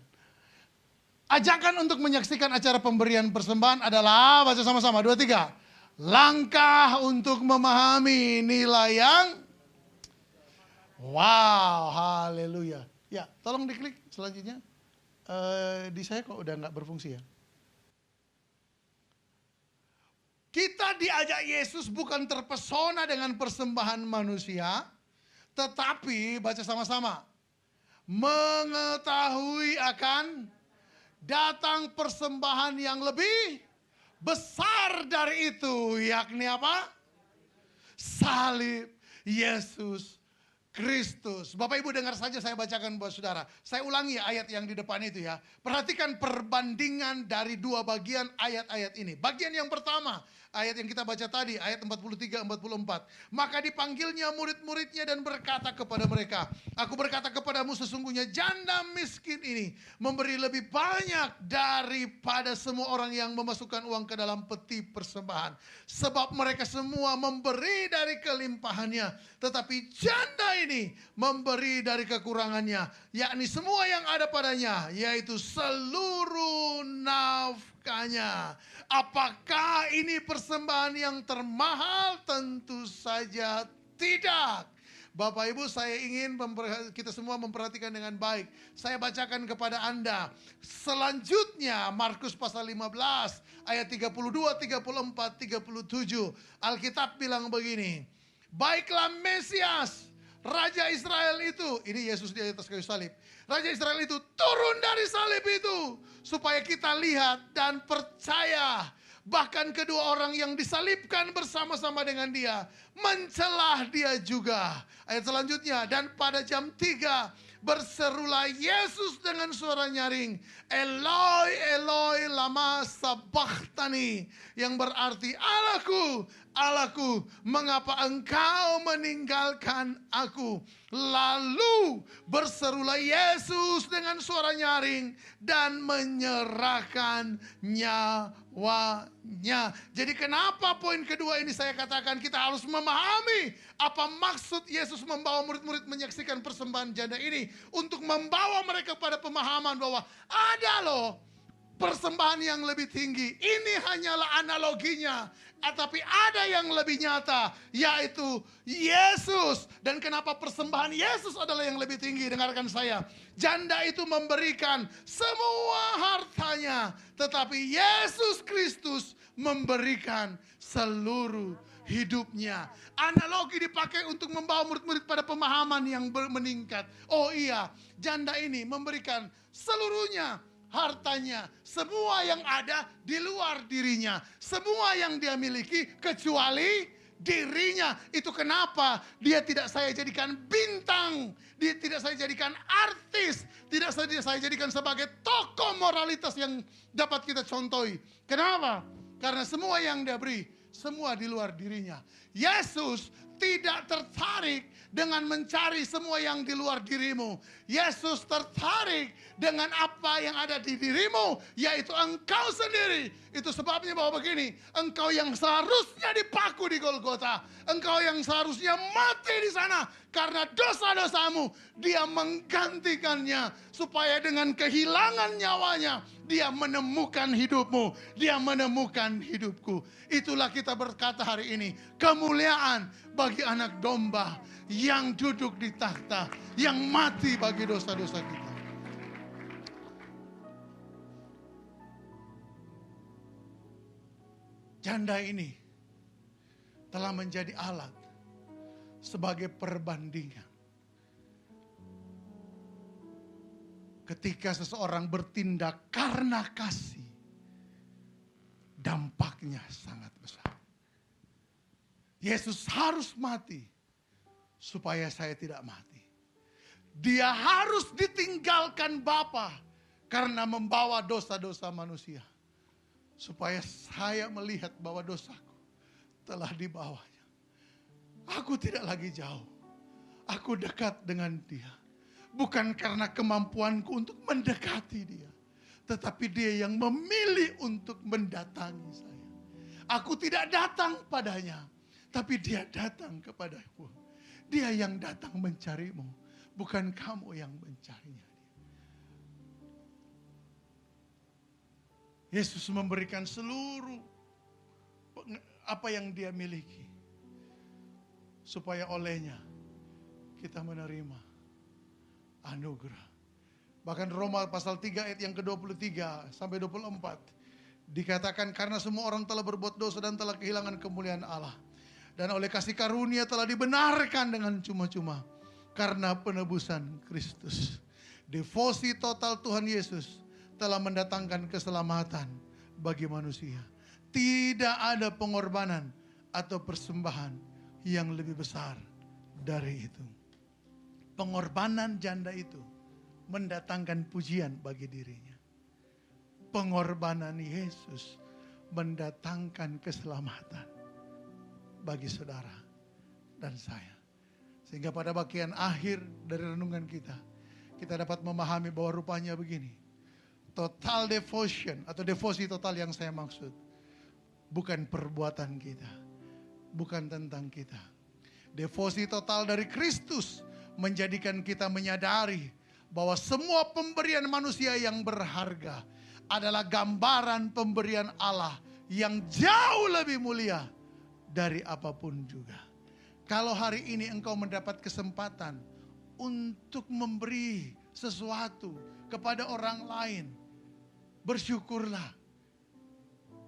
Ajakan untuk menyaksikan acara pemberian persembahan adalah, baca sama-sama, 2, 3. Langkah untuk memahami nilai yang, wow, haleluya. Ya, tolong diklik selanjutnya. Di saya kok udah nggak berfungsi ya. Kita diajak Yesus bukan terpesona dengan persembahan manusia, tetapi baca sama-sama, mengetahui akan datang persembahan yang lebih besar dari itu, yakni apa? Salib Yesus Kristus. Bapak Ibu dengar saja saya bacakan buat saudara. Saya ulangi ayat yang di depan itu ya. Perhatikan perbandingan dari dua bagian ayat-ayat ini. Bagian yang pertama, ayat yang kita baca tadi, ayat 43-44. Maka dipanggilnya murid-muridnya dan berkata kepada mereka, aku berkata kepadamu sesungguhnya janda miskin ini memberi lebih banyak daripada semua orang yang memasukkan uang ke dalam peti persembahan. Sebab mereka semua memberi dari kelimpahannya, tetapi janda ini memberi dari kekurangannya, yakni semua yang ada padanya, yaitu seluruh nafkahnya. Apakah ini persembahan yang termahal? Tentu saja tidak. Bapak Ibu, saya ingin kita semua memperhatikan dengan baik. Saya bacakan kepada Anda. Selanjutnya Markus pasal 15 ayat 32, 34, 37. Alkitab bilang begini. Baiklah Mesias, Raja Israel itu, ini Yesus di atas kayu salib. Raja Israel itu turun dari salib itu supaya kita lihat dan percaya. Bahkan kedua orang yang disalibkan bersama-sama dengan dia mencelah dia juga. Ayat selanjutnya, dan pada jam 3 berserulah Yesus dengan suara nyaring, Eloi, Eloi, lama sabachthani, yang berarti Allahku, Allahku, mengapa engkau meninggalkan aku? Lalu berserulah Yesus dengan suara nyaring dan menyerahkan nyawanya. Jadi kenapa poin kedua ini saya katakan kita harus memahami apa maksud Yesus membawa murid-murid menyaksikan persembahan janda ini, untuk membawa mereka pada pemahaman bahwa ada loh persembahan yang lebih tinggi. Ini hanyalah analoginya. Tapi ada yang lebih nyata, yaitu Yesus. Dan kenapa persembahan Yesus adalah yang lebih tinggi? Dengarkan saya. Janda itu memberikan semua hartanya, tetapi Yesus Kristus memberikan seluruh hidupnya. Analogi dipakai untuk membawa murid-murid pada pemahaman yang meningkat. Oh iya, janda ini memberikan seluruhnya, hartanya, semua yang ada di luar dirinya, semua yang dia miliki kecuali dirinya. Itu kenapa dia tidak saya jadikan bintang, dia tidak saya jadikan artis, tidak saya jadikan sebagai tokoh moralitas yang dapat kita contohi. Kenapa? Karena semua yang dia beri, semua di luar dirinya. Yesus tidak tertarik dengan mencari semua yang di luar dirimu. Yesus tertarik dengan apa yang ada di dirimu, yaitu engkau sendiri. Itu sebabnya bahwa begini, engkau yang seharusnya dipaku di Golgota, engkau yang seharusnya mati di sana karena dosa-dosamu, dia menggantikannya supaya dengan kehilangan nyawanya dia menemukan hidupmu, dia menemukan hidupku. Itulah kita berkata hari ini, kemuliaan bagi anak domba yang duduk di takhta, yang mati bagi dosa-dosa kita. Janda ini telah menjadi alat sebagai perbandingan. Ketika seseorang bertindak karena kasih, dampaknya sangat besar. Yesus harus mati supaya saya tidak mati. Dia harus ditinggalkan Bapa karena membawa dosa-dosa manusia, supaya saya melihat bahwa dosaku telah dibawanya. Aku tidak lagi jauh, aku dekat dengan Dia. Bukan karena kemampuanku untuk mendekati Dia, tetapi Dia yang memilih untuk mendatangi saya. Aku tidak datang padanya, tapi Dia datang kepadaku. Dia yang datang mencarimu, bukan kamu yang mencarinya. Yesus memberikan seluruh apa yang Dia miliki, supaya olehnya kita menerima anugerah. Bahkan Roma pasal 3 ayat yang ke-23 sampai 24 dikatakan, karena semua orang telah berbuat dosa dan telah kehilangan kemuliaan Allah, dan oleh kasih karunia telah dibenarkan dengan cuma-cuma karena penebusan Kristus. Devosi total Tuhan Yesus telah mendatangkan keselamatan bagi manusia. Tidak ada pengorbanan atau persembahan yang lebih besar dari itu. Pengorbanan janda itu mendatangkan pujian bagi dirinya. Pengorbanan Yesus mendatangkan keselamatan bagi saudara dan saya. Sehingga pada bagian akhir dari renungan kita dapat memahami bahwa rupanya begini. Total devotion atau devosi total yang saya maksud, bukan perbuatan kita, bukan tentang kita. Devosi total dari Kristus menjadikan kita menyadari bahwa semua pemberian manusia yang berharga adalah gambaran pemberian Allah yang jauh lebih mulia dari apapun juga. Kalau hari ini engkau mendapat kesempatan untuk memberi sesuatu kepada orang lain, bersyukurlah.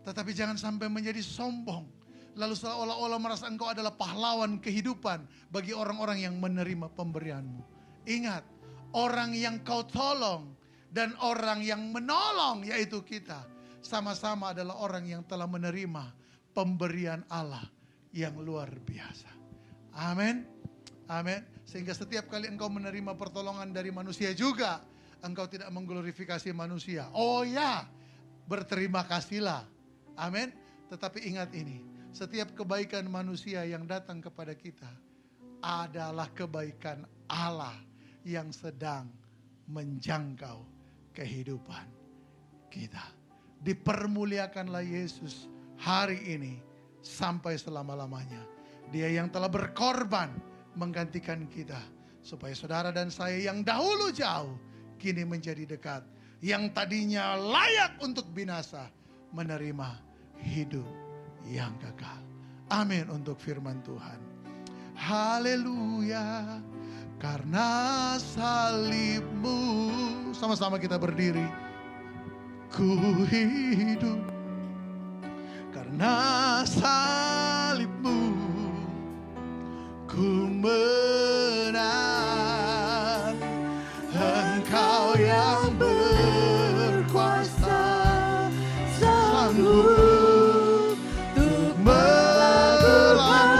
Tetapi jangan sampai menjadi sombong, lalu seolah-olah merasa engkau adalah pahlawan kehidupan bagi orang-orang yang menerima pemberianmu. Ingat, orang yang kau tolong dan orang yang menolong, yaitu kita, sama-sama adalah orang yang telah menerima pemberian Allah yang luar biasa. Amin. Amin. Sehingga setiap kali engkau menerima pertolongan dari manusia juga, engkau tidak mengglorifikasi manusia. Oh ya, berterima kasihlah. Amin. Tetapi ingat ini, setiap kebaikan manusia yang datang kepada kita adalah kebaikan Allah yang sedang menjangkau kehidupan kita. Dipermuliakanlah Yesus hari ini sampai selama-lamanya. Dia yang telah berkorban menggantikan kita, supaya saudara dan saya yang dahulu jauh kini menjadi dekat yang tadinya layak untuk binasa menerima hidup yang kekal. Amin untuk firman Tuhan. Haleluya. Karena salibmu, sama-sama kita berdiri. Ku hidup karena salibmu, ku menang. Engkau yang berkuasa, sanggup untuk melakukan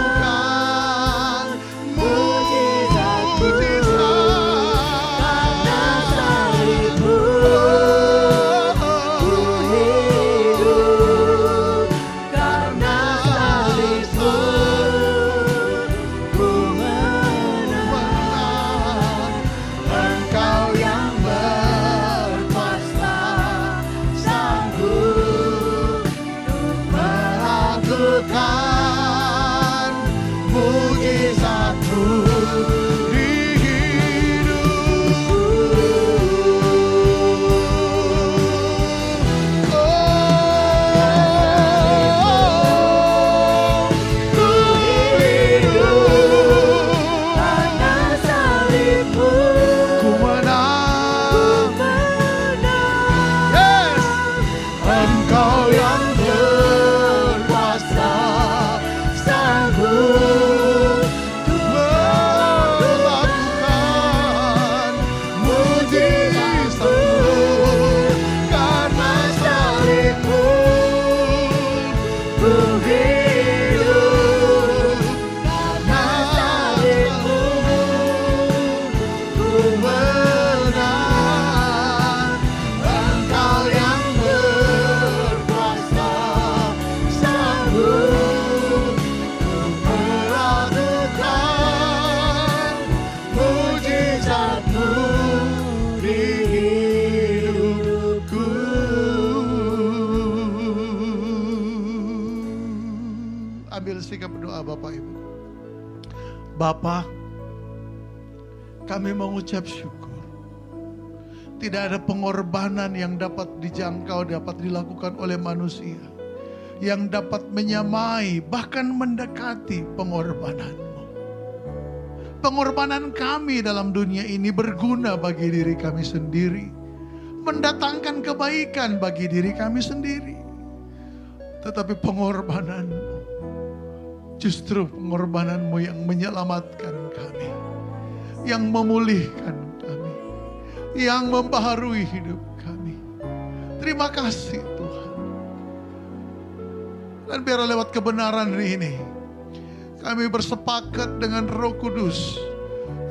mujizat. Karena salibmu, ku hidup. Karena salibmu, ku menang. Engkau yang berkuasa, sanggup melakukan mujizat-Mu di hidupku. Ku hidup karena salibmu, ku menang. Yes. Engkau yang berkuasa, sanggup melakukan mujizat-Mu. Karena salibmu, ku hidup. Karena salibmu, ku menang. Engkau yang berkuasa, sanggup melakukan mujizat-Mu di hidupku. Ambil sikap berdoa Bapak Ibu. Bapa, kami mengucap syukur. Tidak ada pengorbanan yang dapat dijangkau, dapat dilakukan oleh manusia, yang dapat menyamai, bahkan mendekati pengorbanan-Mu. Pengorbanan kami dalam dunia ini berguna bagi diri kami sendiri, mendatangkan kebaikan bagi diri kami sendiri. Tetapi pengorbanan-Mu, justru pengorbanan-Mu yang menyelamatkan kami, yang memulihkan kami, yang membaharui hidup kami. Terima kasih Tuhan. Dan biar lewat kebenaran ini, kami bersepakat dengan Roh Kudus,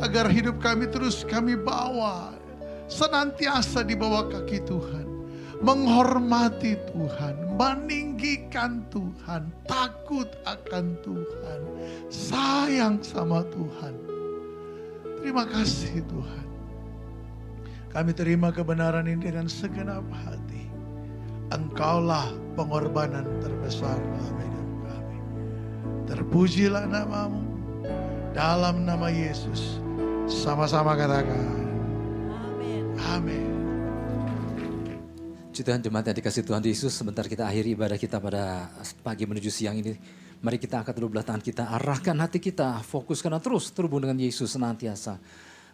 agar hidup kami terus kami bawa, senantiasa di bawah kaki Tuhan. Menghormati Tuhan, meninggikan Tuhan, takut akan Tuhan, sayang sama Tuhan. Terima kasih Tuhan. Kami terima kebenaran ini dengan segenap hati. Engkaulah pengorbanan terbesar dalam hidup kami. Terpujilah nama-Mu. Dalam nama Yesus. Sama-sama katakan. Amin. Amin. Puji Tuhan, jemaat yang dikasih Tuhan Yesus, sebentar kita akhiri ibadah kita pada pagi menuju siang ini. Mari kita angkat kedua belah tangan kita, arahkan hati kita, fokuskan terus terhubung dengan Yesus senantiasa.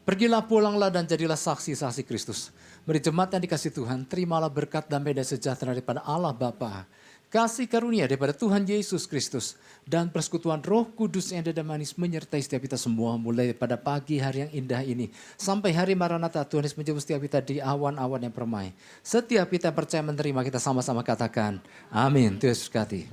Pergilah, pulanglah dan jadilah saksi-saksi Kristus. Mari jemaat yang dikasih Tuhan, terimalah berkat damai dan sejahtera daripada Allah Bapa, kasih karunia daripada Tuhan Yesus Kristus, dan persekutuan Roh Kudus yang ada manis menyertai setiap kita semua mulai pada pagi hari yang indah ini sampai hari Maranatha. Tuhan Yesus menjemput setiap kita di awan-awan yang permai. Setiap kita percaya menerima, kita sama-sama katakan amin. Tuhan Yesus berkati.